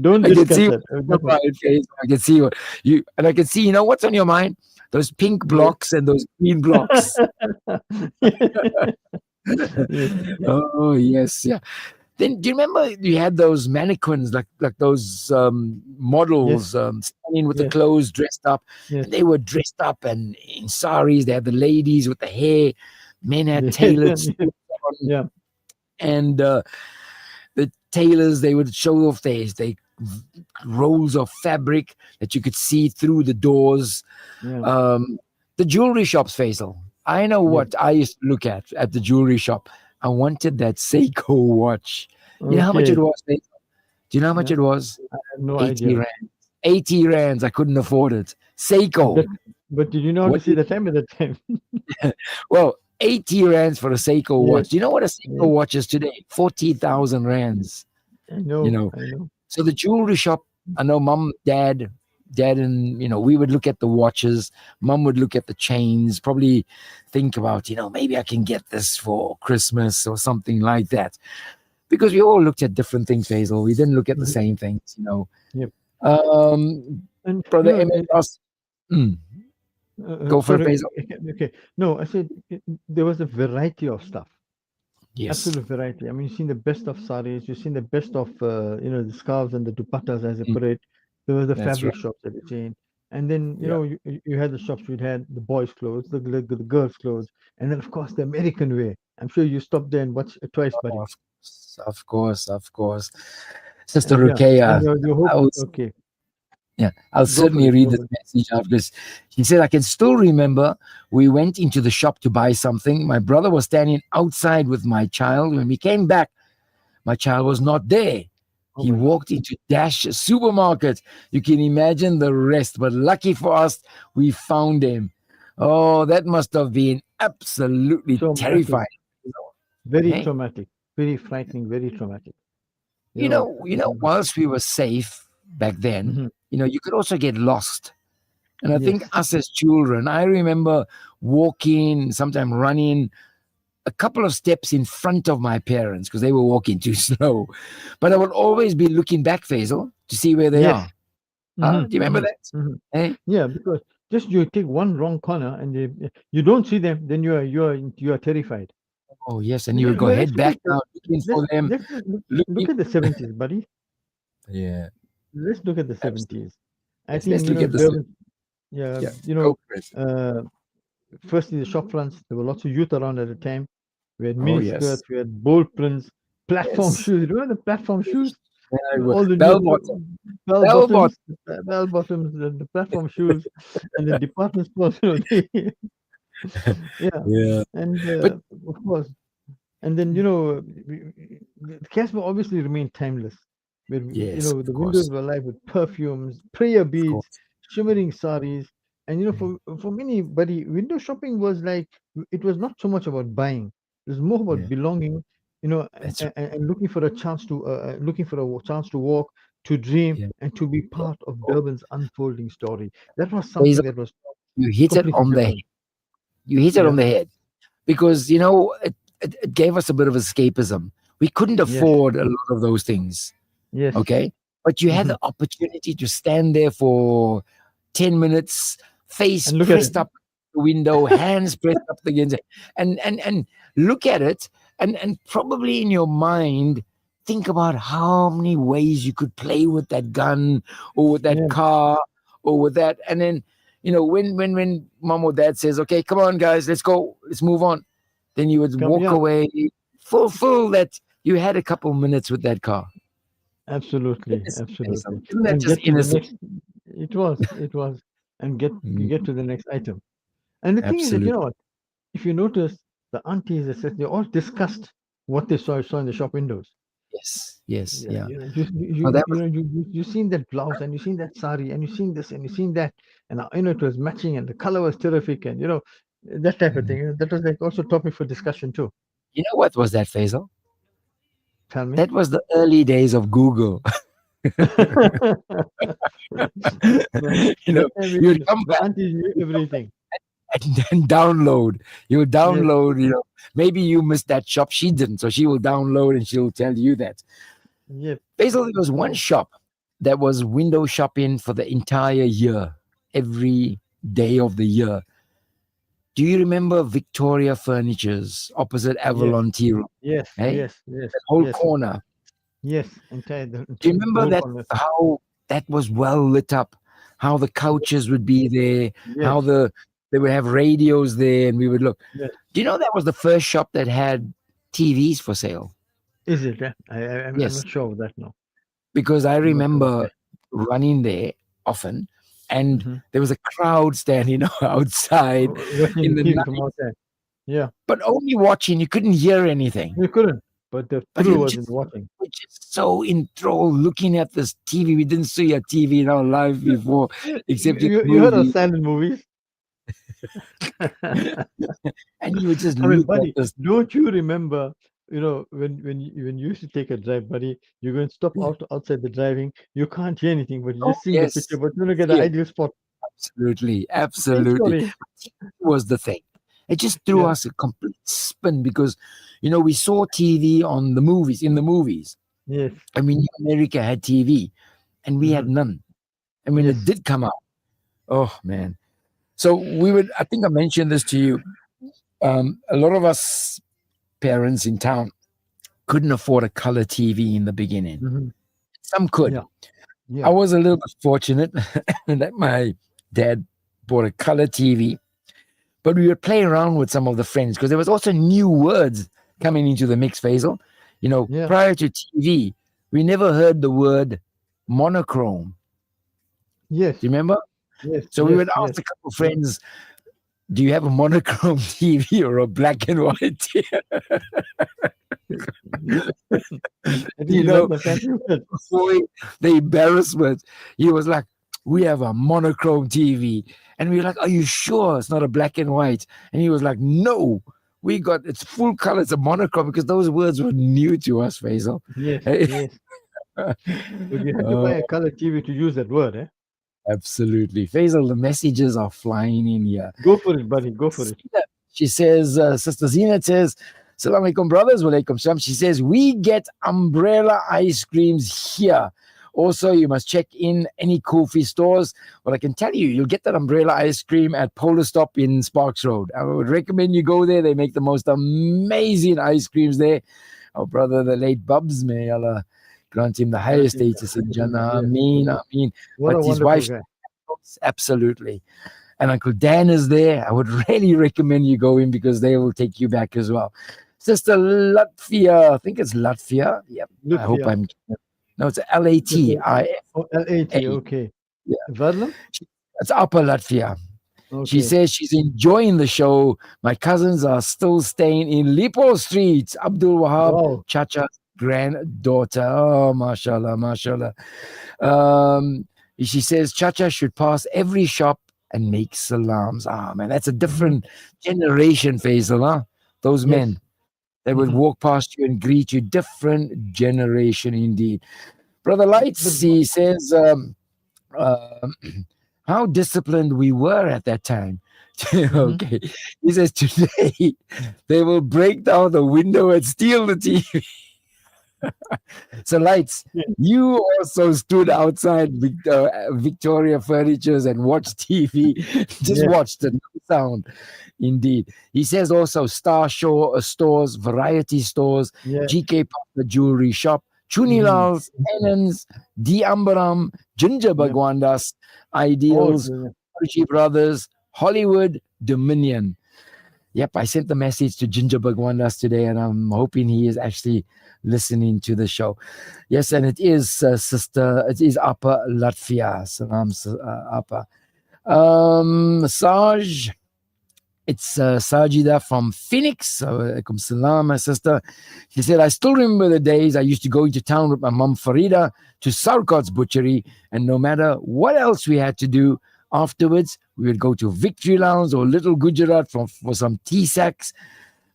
[SPEAKER 14] Don't discuss that.
[SPEAKER 13] I can see what you, and I can see. What's on your mind? Those pink blocks and those green blocks. Oh yes, yeah. Then do you remember you had those mannequins, like those models standing with the clothes dressed up? And they were dressed up and in saris. They had the ladies with the hair. Men had tailored suits on. And the tailors, they would show off their rolls of fabric that you could see through the doors. The jewelry shops, Faisal. I know what I used to look at the jewelry shop. I wanted that Seiko watch. You know how much it was, Faisal? Do you know how much it was?
[SPEAKER 14] I have no
[SPEAKER 13] 80
[SPEAKER 14] idea.
[SPEAKER 13] Rand. 80 rands. I couldn't afford it. Seiko.
[SPEAKER 14] But did you know how to see the time at that time?
[SPEAKER 13] Well, 80 rands for a Seiko watch. Do you know what a Seiko watch is today? 40,000 rands.
[SPEAKER 14] I know. I know.
[SPEAKER 13] So the jewelry shop, I know mom, dad, and we would look at the watches. Mom would look at the chains, probably think about, maybe I can get this for Christmas or something like that. Because we all looked at different things, Faisal. We didn't look at the same things,
[SPEAKER 14] Yep.
[SPEAKER 13] And Brother Emmett asked, go for it, Faisal.
[SPEAKER 14] Okay. No, I said there was a variety of stuff.
[SPEAKER 13] Yes.
[SPEAKER 14] Absolute variety. I mean, you've seen the best of saris, you've seen the best of the scarves and the dupattas, as they put it. There was the fabric shops that you've seen, and then you had the shops. You had the boys' clothes, the girls' clothes, and then of course the American wear. I'm sure you stopped there and watched it twice, buddy.
[SPEAKER 13] Of course. Sister Rukeya.
[SPEAKER 14] Okay.
[SPEAKER 13] Yeah, I'll certainly read this message out because she said, I can still remember we went into the shop to buy something. My brother was standing outside with my child. When we came back, my child was not there. He walked into Dash supermarket. You can imagine the rest, but lucky for us, we found him. Oh, that must have been absolutely terrifying.
[SPEAKER 14] Very traumatic, very frightening, very traumatic.
[SPEAKER 13] Whilst we were safe back then, you could also get lost. And I think us as children, I remember walking, sometimes running a couple of steps in front of my parents because they were walking too slow. But I would always be looking back, Faisal, to see where they are. Do you remember that? Eh?
[SPEAKER 14] Yeah, because just you take one wrong corner and you don't see them, then you are terrified.
[SPEAKER 13] Oh yes, and you would go
[SPEAKER 14] Let's
[SPEAKER 13] head
[SPEAKER 14] look
[SPEAKER 13] back
[SPEAKER 14] at the,
[SPEAKER 13] down looking for them.
[SPEAKER 14] look at the 70s, buddy.
[SPEAKER 13] Yeah.
[SPEAKER 14] Let's look at the 70s. I
[SPEAKER 13] Let's
[SPEAKER 14] think,
[SPEAKER 13] look at the
[SPEAKER 14] Durban, yeah,
[SPEAKER 13] yeah. Go for it.
[SPEAKER 14] firstly, the shop fronts, there were lots of youth around at the time. We had
[SPEAKER 13] Oh
[SPEAKER 14] mini
[SPEAKER 13] yes.
[SPEAKER 14] skirts, we had bold prints, platform
[SPEAKER 13] Yes.
[SPEAKER 14] shoes. Remember the platform shoes?
[SPEAKER 13] Yeah,
[SPEAKER 14] All the
[SPEAKER 13] bell
[SPEAKER 14] new
[SPEAKER 13] bottom.
[SPEAKER 14] bell
[SPEAKER 13] Bell
[SPEAKER 14] bottoms,
[SPEAKER 13] bottom.
[SPEAKER 14] bell bottoms, the platform shoes, and the department stores. Yeah,
[SPEAKER 13] Yeah.
[SPEAKER 14] and
[SPEAKER 13] But
[SPEAKER 14] of course, and then the Casbah obviously remained timeless. Where
[SPEAKER 13] yes, of
[SPEAKER 14] the
[SPEAKER 13] course.
[SPEAKER 14] windows were lined with perfumes, prayer
[SPEAKER 13] Of
[SPEAKER 14] beads,
[SPEAKER 13] course.
[SPEAKER 14] shimmering saris, and for many, buddy, window shopping was like it was not so much about buying. It was more about
[SPEAKER 13] Yeah.
[SPEAKER 14] belonging,
[SPEAKER 13] That's
[SPEAKER 14] and looking for a chance to chance to walk, to dream,
[SPEAKER 13] yeah.
[SPEAKER 14] and to be part of
[SPEAKER 13] Oh,
[SPEAKER 14] Durban's unfolding story. That was something
[SPEAKER 13] Faisal,
[SPEAKER 14] that was
[SPEAKER 13] you hit it
[SPEAKER 14] completely
[SPEAKER 13] on the head.
[SPEAKER 14] different.
[SPEAKER 13] You hit it on
[SPEAKER 14] Yeah.
[SPEAKER 13] the head because it gave us a bit of escapism. We couldn't
[SPEAKER 14] Yes.
[SPEAKER 13] afford a lot of those things.
[SPEAKER 14] Yes.
[SPEAKER 13] Okay, but you had
[SPEAKER 14] Mhm.
[SPEAKER 13] the opportunity to stand there for 10 minutes, face
[SPEAKER 14] And look at
[SPEAKER 13] pressed
[SPEAKER 14] it.
[SPEAKER 13] up the window, hands pressed up against it, and look at it, and probably in your mind think about how many ways you could play with that gun or with that
[SPEAKER 14] Yeah.
[SPEAKER 13] car or with that, and then when mom or dad says, "Okay, come on, guys, let's go, let's move on," then you would walk
[SPEAKER 14] Yeah.
[SPEAKER 13] away full that you had a couple minutes with that car.
[SPEAKER 14] Absolutely,
[SPEAKER 13] Isn't
[SPEAKER 14] absolutely.
[SPEAKER 13] that
[SPEAKER 14] And
[SPEAKER 13] just
[SPEAKER 14] get to the
[SPEAKER 13] innocent?
[SPEAKER 14] next. It was, and
[SPEAKER 13] Mm,
[SPEAKER 14] get to the next item. And the thing is that
[SPEAKER 13] absolutely.
[SPEAKER 14] what? If you notice, the aunties, they all discussed what they saw in the shop windows.
[SPEAKER 13] Yes, yeah.
[SPEAKER 14] You
[SPEAKER 13] Oh, that was
[SPEAKER 14] you seen that blouse, and you seen that sari, and you seen this, and you seen that, and it was matching, and the color was terrific, and that type of thing. That was like also topic for discussion too.
[SPEAKER 13] you know what was that, Faisal?
[SPEAKER 14] Tell me.
[SPEAKER 13] That was the early days of Google.
[SPEAKER 14] That
[SPEAKER 13] You'd come
[SPEAKER 14] the
[SPEAKER 13] back
[SPEAKER 14] aunties knew everything.
[SPEAKER 13] and then download. You would
[SPEAKER 14] Yes.
[SPEAKER 13] download, maybe you missed that shop. She didn't. So she will download and she'll tell you that.
[SPEAKER 14] Yep.
[SPEAKER 13] Faisal, there was one shop that was window shopping for the entire year, every day of the year. Do you remember Victoria Furnitures opposite Avalon Tea Room?
[SPEAKER 14] Yes.
[SPEAKER 13] Hey?
[SPEAKER 14] Yes.
[SPEAKER 13] That whole corner.
[SPEAKER 14] Yes.
[SPEAKER 13] Do you remember that how that was well lit up? How the couches would be there, how they would have radios there, and we would look.
[SPEAKER 14] Yes.
[SPEAKER 13] Do you know that was the first shop that had TVs for sale?
[SPEAKER 14] Is it? I'm
[SPEAKER 13] Yes.
[SPEAKER 14] not sure of that now.
[SPEAKER 13] Because I
[SPEAKER 14] I'm not sure of
[SPEAKER 13] remember
[SPEAKER 14] that.
[SPEAKER 13] running there often, and
[SPEAKER 14] Mhm.
[SPEAKER 13] there was a crowd standing outside
[SPEAKER 14] Watching
[SPEAKER 13] in
[SPEAKER 14] the
[SPEAKER 13] the
[SPEAKER 14] TV
[SPEAKER 13] night,
[SPEAKER 14] from outside. Yeah,
[SPEAKER 13] but only watching. You couldn't hear anything.
[SPEAKER 14] you couldn't, but the
[SPEAKER 13] But
[SPEAKER 14] thrill
[SPEAKER 13] you
[SPEAKER 14] was in
[SPEAKER 13] just
[SPEAKER 14] watching.
[SPEAKER 13] we're just so enthralled looking at this TV. We didn't see a TV in our life before, except in
[SPEAKER 14] You heard of
[SPEAKER 13] movies.
[SPEAKER 14] silent movies?
[SPEAKER 13] And you would just
[SPEAKER 14] I mean,
[SPEAKER 13] look at
[SPEAKER 14] buddy,
[SPEAKER 13] this.
[SPEAKER 14] don't you remember? When you used to take a drive, buddy, you're going to stop outside the driving. You can't hear anything, but you
[SPEAKER 13] Oh,
[SPEAKER 14] just see the
[SPEAKER 13] yes.
[SPEAKER 14] picture. But you don't get the
[SPEAKER 13] Yeah.
[SPEAKER 14] ideal spot.
[SPEAKER 13] Absolutely.
[SPEAKER 14] Same
[SPEAKER 13] Absolutely.
[SPEAKER 14] story.
[SPEAKER 13] Was the thing. It just threw
[SPEAKER 14] Yeah.
[SPEAKER 13] us a complete spin because, we saw TV in the movies.
[SPEAKER 14] Yes.
[SPEAKER 13] I mean, America had TV and we had none. And when
[SPEAKER 14] Yes.
[SPEAKER 13] it did come out, oh, man. So I think I mentioned this to you. A lot of us parents in town couldn't afford a color TV in the beginning.
[SPEAKER 14] Mhm.
[SPEAKER 13] Some could.
[SPEAKER 14] Yeah. Yeah.
[SPEAKER 13] I was a little bit fortunate that my dad bought a color TV, but we would play around with some of the friends because there was also new words coming into the mix, Faisal.
[SPEAKER 14] Yeah.
[SPEAKER 13] Prior to TV, we never heard the word monochrome.
[SPEAKER 14] Yes.
[SPEAKER 13] Do you remember?
[SPEAKER 14] Yes.
[SPEAKER 13] So we
[SPEAKER 14] yes,
[SPEAKER 13] would ask
[SPEAKER 14] yes.
[SPEAKER 13] a couple of friends, do you have a monochrome TV or a black and white?
[SPEAKER 14] I think you like the fancy word.
[SPEAKER 13] The embarrassment. He was like, we have a monochrome TV. And we were like, are you sure it's not a black and white? And he was like, no, it's full color. It's a monochrome because those words were new to us, Faisal.
[SPEAKER 14] Yes. Yes. But you had to buy a color TV to use that word, eh?
[SPEAKER 13] Absolutely. Faisal, the messages are flying in here.
[SPEAKER 14] Go for it, buddy. Go for it.
[SPEAKER 13] She says, Sister Zina says, Assalamu alaikum, brothers. Wa alaikum salam. She says, we get umbrella ice creams here. Also, you must check in any Kofi stores. Well, I can tell you, you'll get that umbrella ice cream at Polar Stop in Sparks Road. I would recommend you go there. They make the most amazing ice creams there. Our brother, the late Bubs, may Allah grant him the highest status in Jannah. Ameen, ameen.
[SPEAKER 14] What a
[SPEAKER 13] But his
[SPEAKER 14] wonderful
[SPEAKER 13] wife,
[SPEAKER 14] guy.
[SPEAKER 13] absolutely. And Uncle Dan is there. I would really recommend you go in because they will take you back as well. Sister Latvia, I think it's Latvia. Yep. I hope
[SPEAKER 14] Lutfia.
[SPEAKER 13] I'm. No, it's Latia.
[SPEAKER 14] Oh, LAT, okay.
[SPEAKER 13] Yeah.
[SPEAKER 14] Vadlam?
[SPEAKER 13] It's Upper Latvia. She
[SPEAKER 14] Okay.
[SPEAKER 13] says she's enjoying the show. My cousins are still staying in Lipo Street. Abdul Wahab,
[SPEAKER 14] Wow.
[SPEAKER 13] Chacha's granddaughter. Oh, mashallah, mashallah. She says Chacha should pass every shop and make salams. Ah, man, that's a different generation, Faizal, huh? Those
[SPEAKER 14] Yes.
[SPEAKER 13] men. They would walk past you and greet you. Different generation indeed. Brother Lights, he says, how disciplined we were at that time. Okay. He says, today they will break down the window and steal the TV. So, Lights, you also stood outside Victoria Furnitures and watched TV. Just watched it, no sound. Indeed. He says also Star Show stores, variety stores, GK Papa Jewelry Shop, Chunilal's, Enans, D. Ambaram, Ginger Bagwandas, Ideals, Archie Brothers, Hollywood, Dominion. Yep, I sent the message to Ginger Bagwandas today, and I'm hoping he is actually listening to the show. Yes, and it is sister, it is Upper Latvia. Salam, Upper. Saj, it's Sajida from Phoenix. Alaikum salam, my sister. She said, I still remember the days I used to go into town with my mum Farida to Sarkot's butchery, and no matter what else we had to do, afterwards, we would go to Victory Lounge or Little Gujarat for some tea sacks,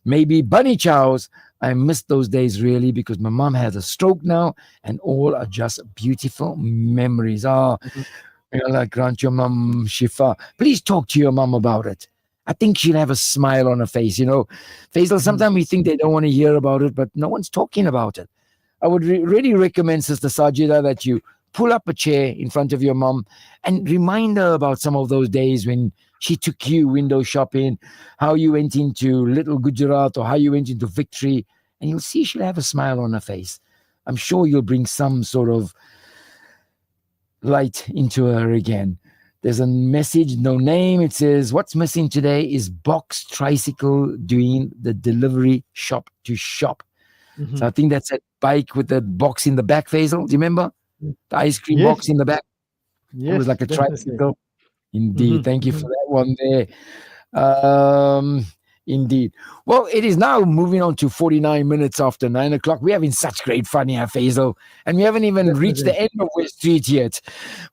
[SPEAKER 13] maybe bunny chows. I miss those days really because my mom has a stroke now, and all are just beautiful memories. May Allah grant your mom shifa. Please talk to your mom about it. I think she'll have a smile on her face. You know, Faisal, sometimes we think they don't want to hear about it, but no one's talking about it. I would really recommend, Sister Sajida, that you pull up a chair in front of your mom and remind her about some of those days when she took you window shopping, how you went into Little Gujarat or how you went into Victory, and you'll see she'll have a smile on her face. I'm sure you'll bring some sort of light into her again. There's a message, no name. It says, what's missing today is Box Tricycle doing the delivery shop to shop. So I think that's that bike with the box in the back, Faisal. Do you remember? The ice cream box in the back.
[SPEAKER 14] Yes,
[SPEAKER 13] it was like a
[SPEAKER 14] definitely.
[SPEAKER 13] tricycle. Indeed. Thank you for that one there. Indeed. Well, it is now moving on to 49 minutes after 9 o'clock. We're having such great fun here, Faisal. And we haven't even reached the end of West Street yet.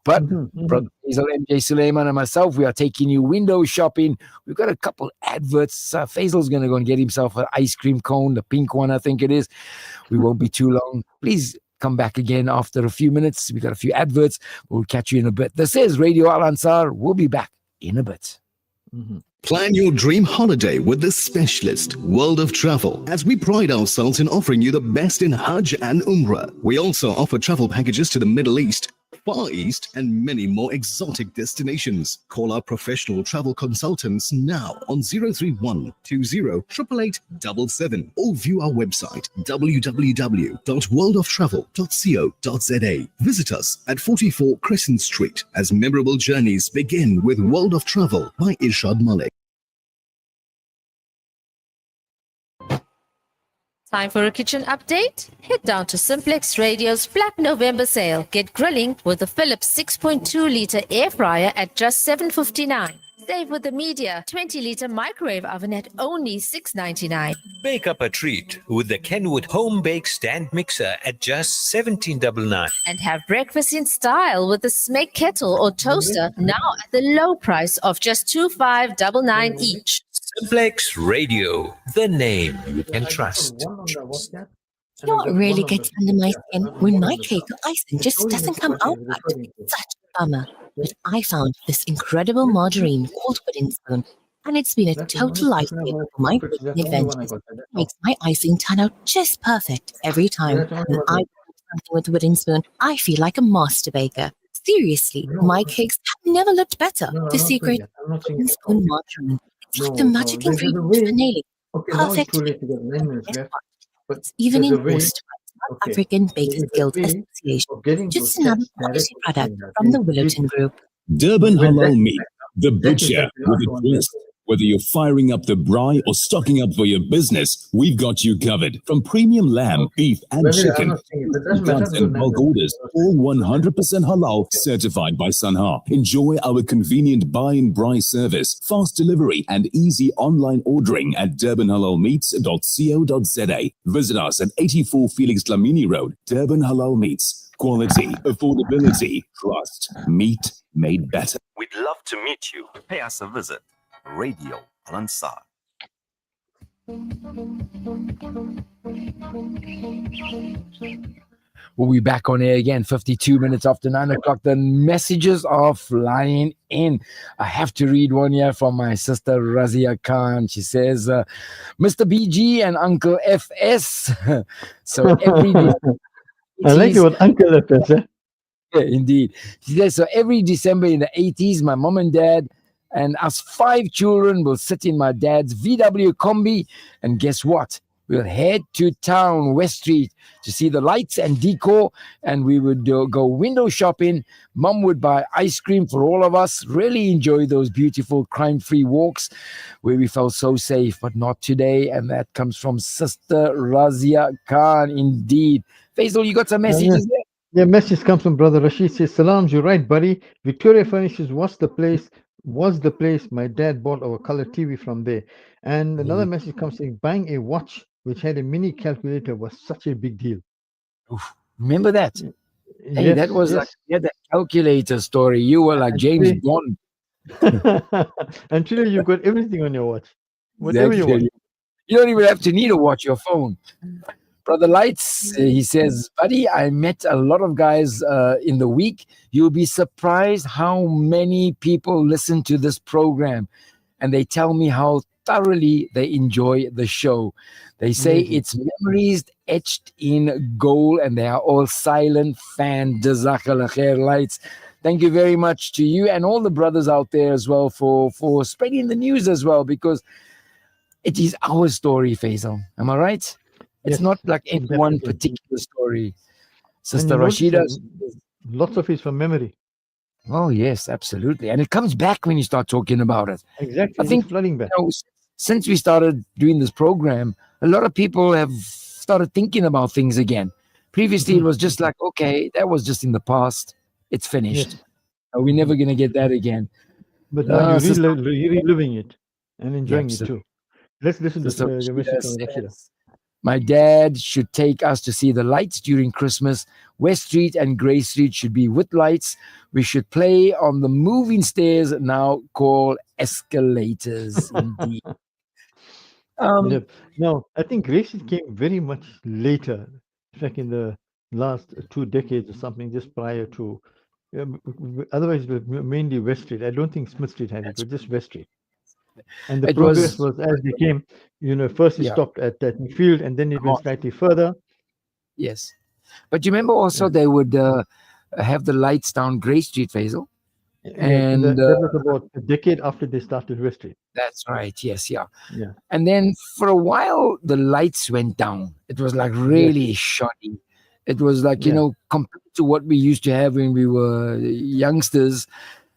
[SPEAKER 13] But Brother Faisal, MJ Suleman, and myself, we are taking you window shopping. We've got a couple adverts. Faisal's going to go and get himself an ice cream cone, the pink one, I think it is. We won't be too long. Please come back again after a few minutes. We've got a few adverts. We'll catch you in a bit. This is Radio Al Ansar. We'll be back in a bit.
[SPEAKER 7] Plan your dream holiday with the specialist, World of Travel, as we pride ourselves in offering you the best in Hajj and Umrah. We also offer travel packages to the Middle East, Far East, and many more exotic destinations. Call our professional travel consultants now on 031 20 888 77 or view our website www.worldoftravel.co.za. Visit us at 44 Crescent Street as memorable journeys begin with World of Travel by Irshad Malik.
[SPEAKER 15] Time for a kitchen update? Head down to Simplex Radio's Black November sale. Get grilling with the Philips 6.2-litre air fryer at just $7.59. Save with the Media 20-litre microwave oven at only $6.99.
[SPEAKER 16] Bake up a treat with the Kenwood Home Bake Stand Mixer at just $17.99.
[SPEAKER 15] And have breakfast in style with the Smeg kettle or toaster now at the low price of just $25.99 each.
[SPEAKER 16] Simplex Radio, the name you can trust.
[SPEAKER 3] You know what really gets under my skin? When my cake or icing just doesn't come out right. It's such a bummer. But I found this incredible margarine called Pudding Spoon, and it's been a total lifesaver for my baking adventures. It makes my icing turn out just perfect every time. And I put something with wooden spoon, I feel like a master baker. Seriously, my cakes have never looked better. The secret wooden spoon margarine. It's like the magic ingredient for nailing. Perfect. It's even endorsed by South African Bakers Guild Association. Just another quality product from the Willerton Group.
[SPEAKER 7] Durban Halal Meat, the butcher with a twist. Whether you're firing up the braai or stocking up for your business, we've got you covered. From premium lamb, beef, and chicken, cuts and bulk orders, all 100% halal, certified by Sanha. Enjoy our convenient buy and braai service, fast delivery, and easy online ordering at durbanhalalmeats.co.za. Visit us at 84 Felix Dlamini Road, Durban Halal Meats. Quality, affordability, trust. Meat made better.
[SPEAKER 8] We'd love to meet you. Pay us a visit. Radio Al-Ansar.
[SPEAKER 13] We'll be back on air again, 52 minutes after 9 o'clock. The messages are flying in. I have to read one here from my sister Razia Khan. She says, Mr. BG and Uncle FS. So every day.
[SPEAKER 14] I like it with Uncle FS, eh?
[SPEAKER 13] Yeah, indeed. She says, so every December in the 80s, my mom and dad and us 5 children will sit in my dad's VW Combi, and guess what? We'll head to town, West Street, to see the lights and decor, and we would go window shopping. Mom would buy ice cream for all of us, really enjoy those beautiful crime-free walks where we felt so safe, but not today. And that comes from Sister Razia Khan, indeed. Faizal, you got some messages there?
[SPEAKER 14] Yeah, message comes from Brother Rashid. Says, Salams, you're right, buddy. Victoria Furnishes was the place my dad bought our color TV from there. And another message comes saying, buying a watch which had a mini calculator was such a big deal.
[SPEAKER 13] Oof, remember that? Hey,
[SPEAKER 14] Yes,
[SPEAKER 13] that was
[SPEAKER 14] yes.
[SPEAKER 13] like the calculator story. You were like James Bond.
[SPEAKER 14] And today you've got everything on your watch. Whatever you want.
[SPEAKER 13] You don't even have to need to watch your phone. Brother Lights, he says, buddy, I met a lot of guys in the week. You'll be surprised how many people listen to this program. And they tell me how thoroughly they enjoy the show. They say it's memories etched in gold, and they are all silent fans. Jazakallah khair, Lights. Thank you very much to you and all the brothers out there as well for spreading the news as well, because it is our story, Faisal. Am I right? It's not like any one particular story. Sister Rashida.
[SPEAKER 14] Lots of it from memory.
[SPEAKER 13] Oh, yes, absolutely. And it comes back when you start talking about it.
[SPEAKER 14] Exactly.
[SPEAKER 13] I think
[SPEAKER 14] it's flooding back.
[SPEAKER 13] Since we started doing this program, a lot of people have started thinking about things again. Previously, it was just like, okay, that was just in the past. It's finished. We're never going to get that again.
[SPEAKER 14] But now you're reliving it and enjoying it too. Let's listen to your message from Rashida.
[SPEAKER 13] My dad should take us to see the lights during Christmas. West Street and Grey Street should be with lights. We should play on the moving stairs, now called escalators. Indeed.
[SPEAKER 14] No, I think Grey Street came very much later. In fact, in the last 2 decades or something, just prior to. Otherwise, it was mainly West Street. I don't think Smith Street had it. It was just West Street. And the progress was as they came, first it stopped at that field and then it went slightly further.
[SPEAKER 13] Yes. But you remember also they would have the lights down Grey Street, Faisal?
[SPEAKER 14] And that was about a decade after they started West Street.
[SPEAKER 13] That's right. Yes, yeah.
[SPEAKER 14] Yeah.
[SPEAKER 13] And then for a while, the lights went down. It was like really shoddy. It was like, compared to what we used to have when we were youngsters,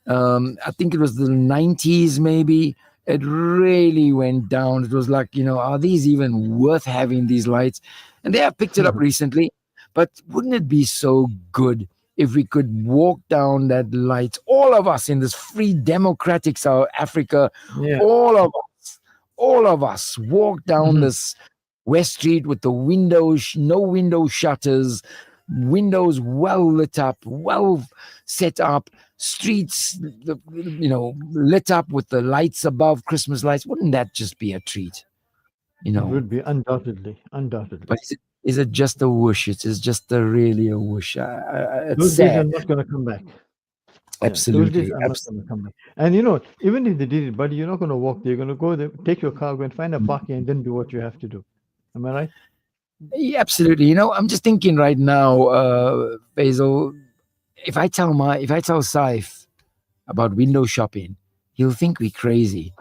[SPEAKER 13] I think it was the 90s maybe. It really went down. It was like, are these even worth having, these lights? And they have picked it up recently. But wouldn't it be so good if we could walk down that light, all of us in this free democratic South Africa, all of us walk down this West Street with the windows, no window shutters, windows well lit up, well set up, streets, lit up with the lights above, Christmas lights. Wouldn't that just be a treat?
[SPEAKER 14] It would be undoubtedly.
[SPEAKER 13] But is it just a wish? It is just really a wish. It's
[SPEAKER 14] those
[SPEAKER 13] sad.
[SPEAKER 14] days are not going to come back.
[SPEAKER 13] Absolutely.
[SPEAKER 14] Those days are not going to come back. And even if they did it, buddy, you're not going to walk there. You're going to go there, take your car, go and find a parking, and then do what you have to do. Am I right?
[SPEAKER 13] Yeah, absolutely. You know, I'm just thinking right now, Faisal, if I tell Saif about window shopping, he'll think we're crazy.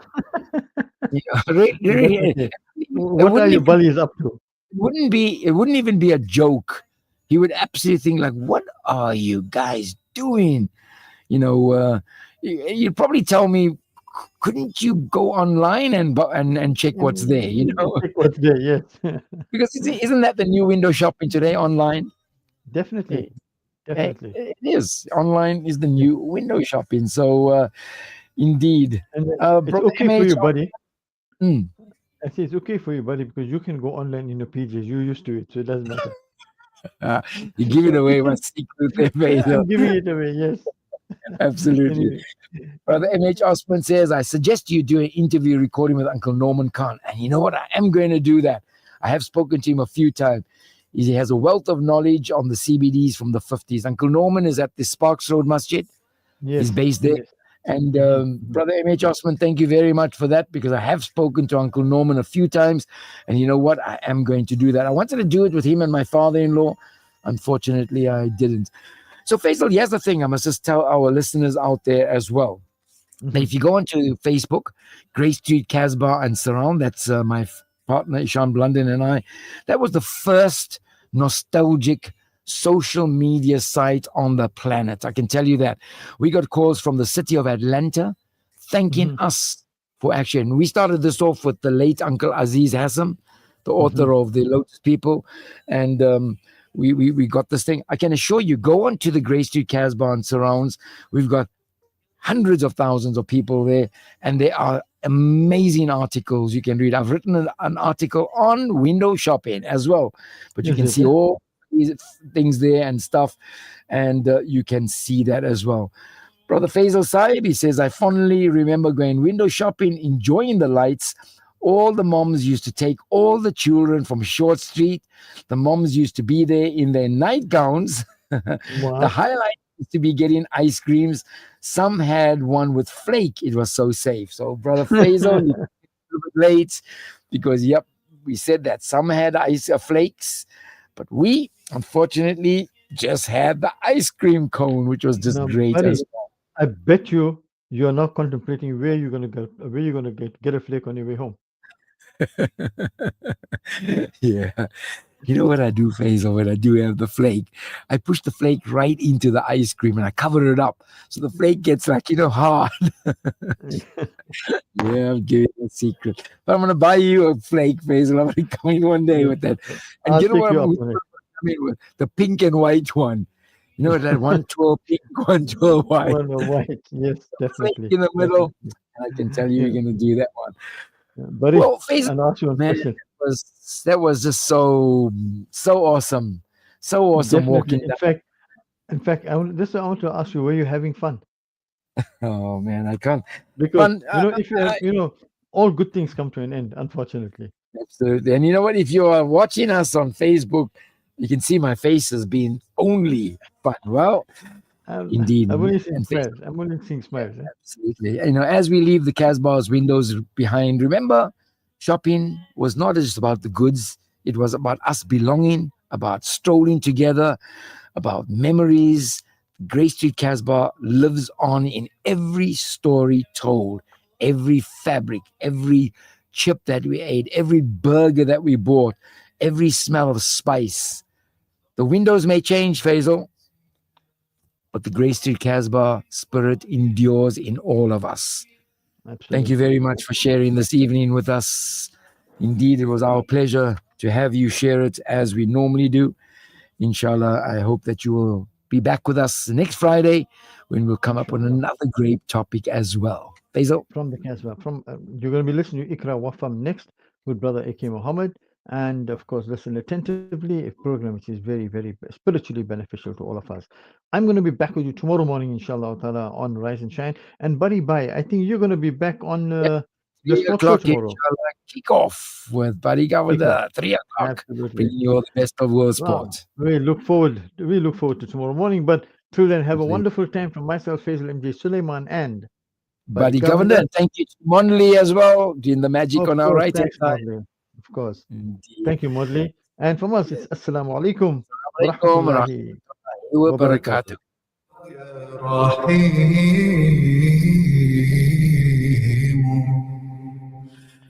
[SPEAKER 13] Yeah,
[SPEAKER 14] Definitely.
[SPEAKER 13] it
[SPEAKER 14] What are
[SPEAKER 13] wouldn't
[SPEAKER 14] your
[SPEAKER 13] even
[SPEAKER 14] buddies up to?
[SPEAKER 13] it wouldn't even be a joke. He would absolutely think like, "What are you guys doing?" You know, you'd probably tell me, "Couldn't you go online and check what's there?" You know,
[SPEAKER 14] Check what's there, yes.
[SPEAKER 13] because isn't that the new window shopping today online?
[SPEAKER 14] Definitely. Definitely.
[SPEAKER 13] It is. Online is the new window shopping. So, indeed.
[SPEAKER 14] And it's
[SPEAKER 13] Brother
[SPEAKER 14] okay for
[SPEAKER 13] MH,
[SPEAKER 14] you, buddy.
[SPEAKER 13] Hmm.
[SPEAKER 14] I say it's okay for you, buddy, because you can go online in your PJs. You're used to it, so it doesn't matter.
[SPEAKER 13] You give it away, my secret there, Faisal.
[SPEAKER 14] I'm giving it away, yes.
[SPEAKER 13] Absolutely.
[SPEAKER 14] Anyway.
[SPEAKER 13] Brother MH Osman says, I suggest you do an interview recording with Uncle Norman Khan. And you know what? I am going to do that. I have spoken to him a few times. He has a wealth of knowledge on the CBDs from the 50s. Uncle Norman is at the Sparks Road Masjid.
[SPEAKER 14] Yes.
[SPEAKER 13] He's based there.
[SPEAKER 14] Yes.
[SPEAKER 13] And Brother MH Osman, thank you very much for that, because I have spoken to Uncle Norman a few times. And you know what? I am going to do that. I wanted to do it with him and my father-in-law. Unfortunately, I didn't. So, Faisal, here's the thing. I must just tell our listeners out there as well. That if you go onto Facebook, Grey Street, Casbah and Surround, that's my partner, Ishan Blunden, and I, that was the first nostalgic social media site on the planet. I can tell you that. We got calls from the city of Atlanta thanking us for action. We started this off with the late Uncle Aziz Hassam, the author of The Lotus People, and we got this thing. I can assure you, go on to the Grey Street, Casbah and Surrounds. We've got hundreds of thousands of people there, and there are amazing articles you can read. I've written an article on window shopping as well, but you can see all these things there and stuff, and you can see that as well. Brother Faisal Saib, he says, I fondly remember going window shopping, enjoying the lights. All the moms used to take all the children from Short Street. The moms used to be there in their nightgowns.
[SPEAKER 14] Wow.
[SPEAKER 13] The highlight used to be getting ice creams. Some had one with flake. It was so safe. So, Brother Faisal, you're a little bit late because, yep, we said that some had ice flakes, but we, unfortunately, just had the ice cream cone, which was just great
[SPEAKER 14] buddy,
[SPEAKER 13] as well.
[SPEAKER 14] I bet you are now contemplating where you're gonna get a flake on your way home.
[SPEAKER 13] Yeah. You know what I do, Faisal, when I do have the flake? I push the flake right into the ice cream and I cover it up. So the flake gets like, hard. Yeah, I'm giving you a secret. But I'm going to buy you a flake, Faisal. I'm going to come in one day with that. And
[SPEAKER 14] I'll
[SPEAKER 13] you know
[SPEAKER 14] pick
[SPEAKER 13] what
[SPEAKER 14] you
[SPEAKER 13] I'm
[SPEAKER 14] up
[SPEAKER 13] going
[SPEAKER 14] on it.
[SPEAKER 13] to come in with? The pink and white one. You know that one twirl pink, one twirl white.
[SPEAKER 14] One white, yes,
[SPEAKER 13] Flake
[SPEAKER 14] definitely.
[SPEAKER 13] in the middle.
[SPEAKER 14] Definitely.
[SPEAKER 13] And I can tell you,
[SPEAKER 14] Yeah.
[SPEAKER 13] you're going to do that one.
[SPEAKER 14] Buddy,
[SPEAKER 13] Well, Faisal,
[SPEAKER 14] and ask you one
[SPEAKER 13] man,
[SPEAKER 14] question.
[SPEAKER 13] that was just so awesome. So awesome walking
[SPEAKER 14] Definitely. In fact, I want to ask you, were you having fun?
[SPEAKER 13] Oh man, I can't.
[SPEAKER 14] Because
[SPEAKER 13] Fun,
[SPEAKER 14] if you all good things come to an end, unfortunately.
[SPEAKER 13] absolutely. And you know what? If you are watching us on Facebook, you can see my face has been only fun. Well, indeed.
[SPEAKER 14] I'm only seeing
[SPEAKER 13] And
[SPEAKER 14] smiles. I'm only seeing smiles. Eh?
[SPEAKER 13] absolutely. As we leave the Casbah's windows behind, remember, shopping was not just about the goods. It was about us belonging, about strolling together, about memories. Grey Street Casbah lives on in every story told, every fabric, every chip that we ate, every burger that we bought, every smell of spice. The windows may change, Faisal, but the Grey Street Casbah spirit endures in all of us.
[SPEAKER 14] Absolutely.
[SPEAKER 13] Thank you very much for sharing this evening with us. Indeed, it was our pleasure to have you share it as we normally do. Inshallah, I hope that you will be back with us next Friday when we'll come up with another great topic as well. Faisal?
[SPEAKER 14] From the Casbah. You're going to be listening to Ikra Wafam next with Brother A.K. Muhammad. And of course, listen attentively, a program which is very, very spiritually beneficial to all of us. I'm going to be back with you tomorrow morning, inshallah ta'ala, on Rise and Shine. And Buddy Bye, I think you're going to be back on the
[SPEAKER 13] 3
[SPEAKER 14] sports show
[SPEAKER 13] o'clock,
[SPEAKER 14] tomorrow.
[SPEAKER 13] inshallah, kick off with Buddy Govender, 3 o'clock.
[SPEAKER 14] Absolutely.
[SPEAKER 13] Bringing you all the best of world
[SPEAKER 14] Wow.
[SPEAKER 13] sport.
[SPEAKER 14] We look forward to tomorrow morning. But till then, have a wonderful time from myself, Faizal MJ Suleman, and
[SPEAKER 13] Buddy Govender. And thank you to Monley as well, doing the magic
[SPEAKER 14] of
[SPEAKER 13] on our
[SPEAKER 14] course,
[SPEAKER 13] right hand
[SPEAKER 14] thanks,
[SPEAKER 13] side.
[SPEAKER 14] Modley. Of course. Thank you, Modley. And from us, it's Assalamu alaikum wa
[SPEAKER 13] Alaikum
[SPEAKER 14] rahmatullahi
[SPEAKER 13] wa
[SPEAKER 14] wa barakatuh.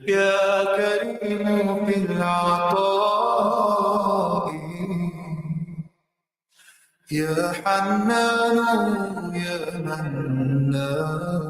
[SPEAKER 12] يا كريم في العطاء يا حنان يا منان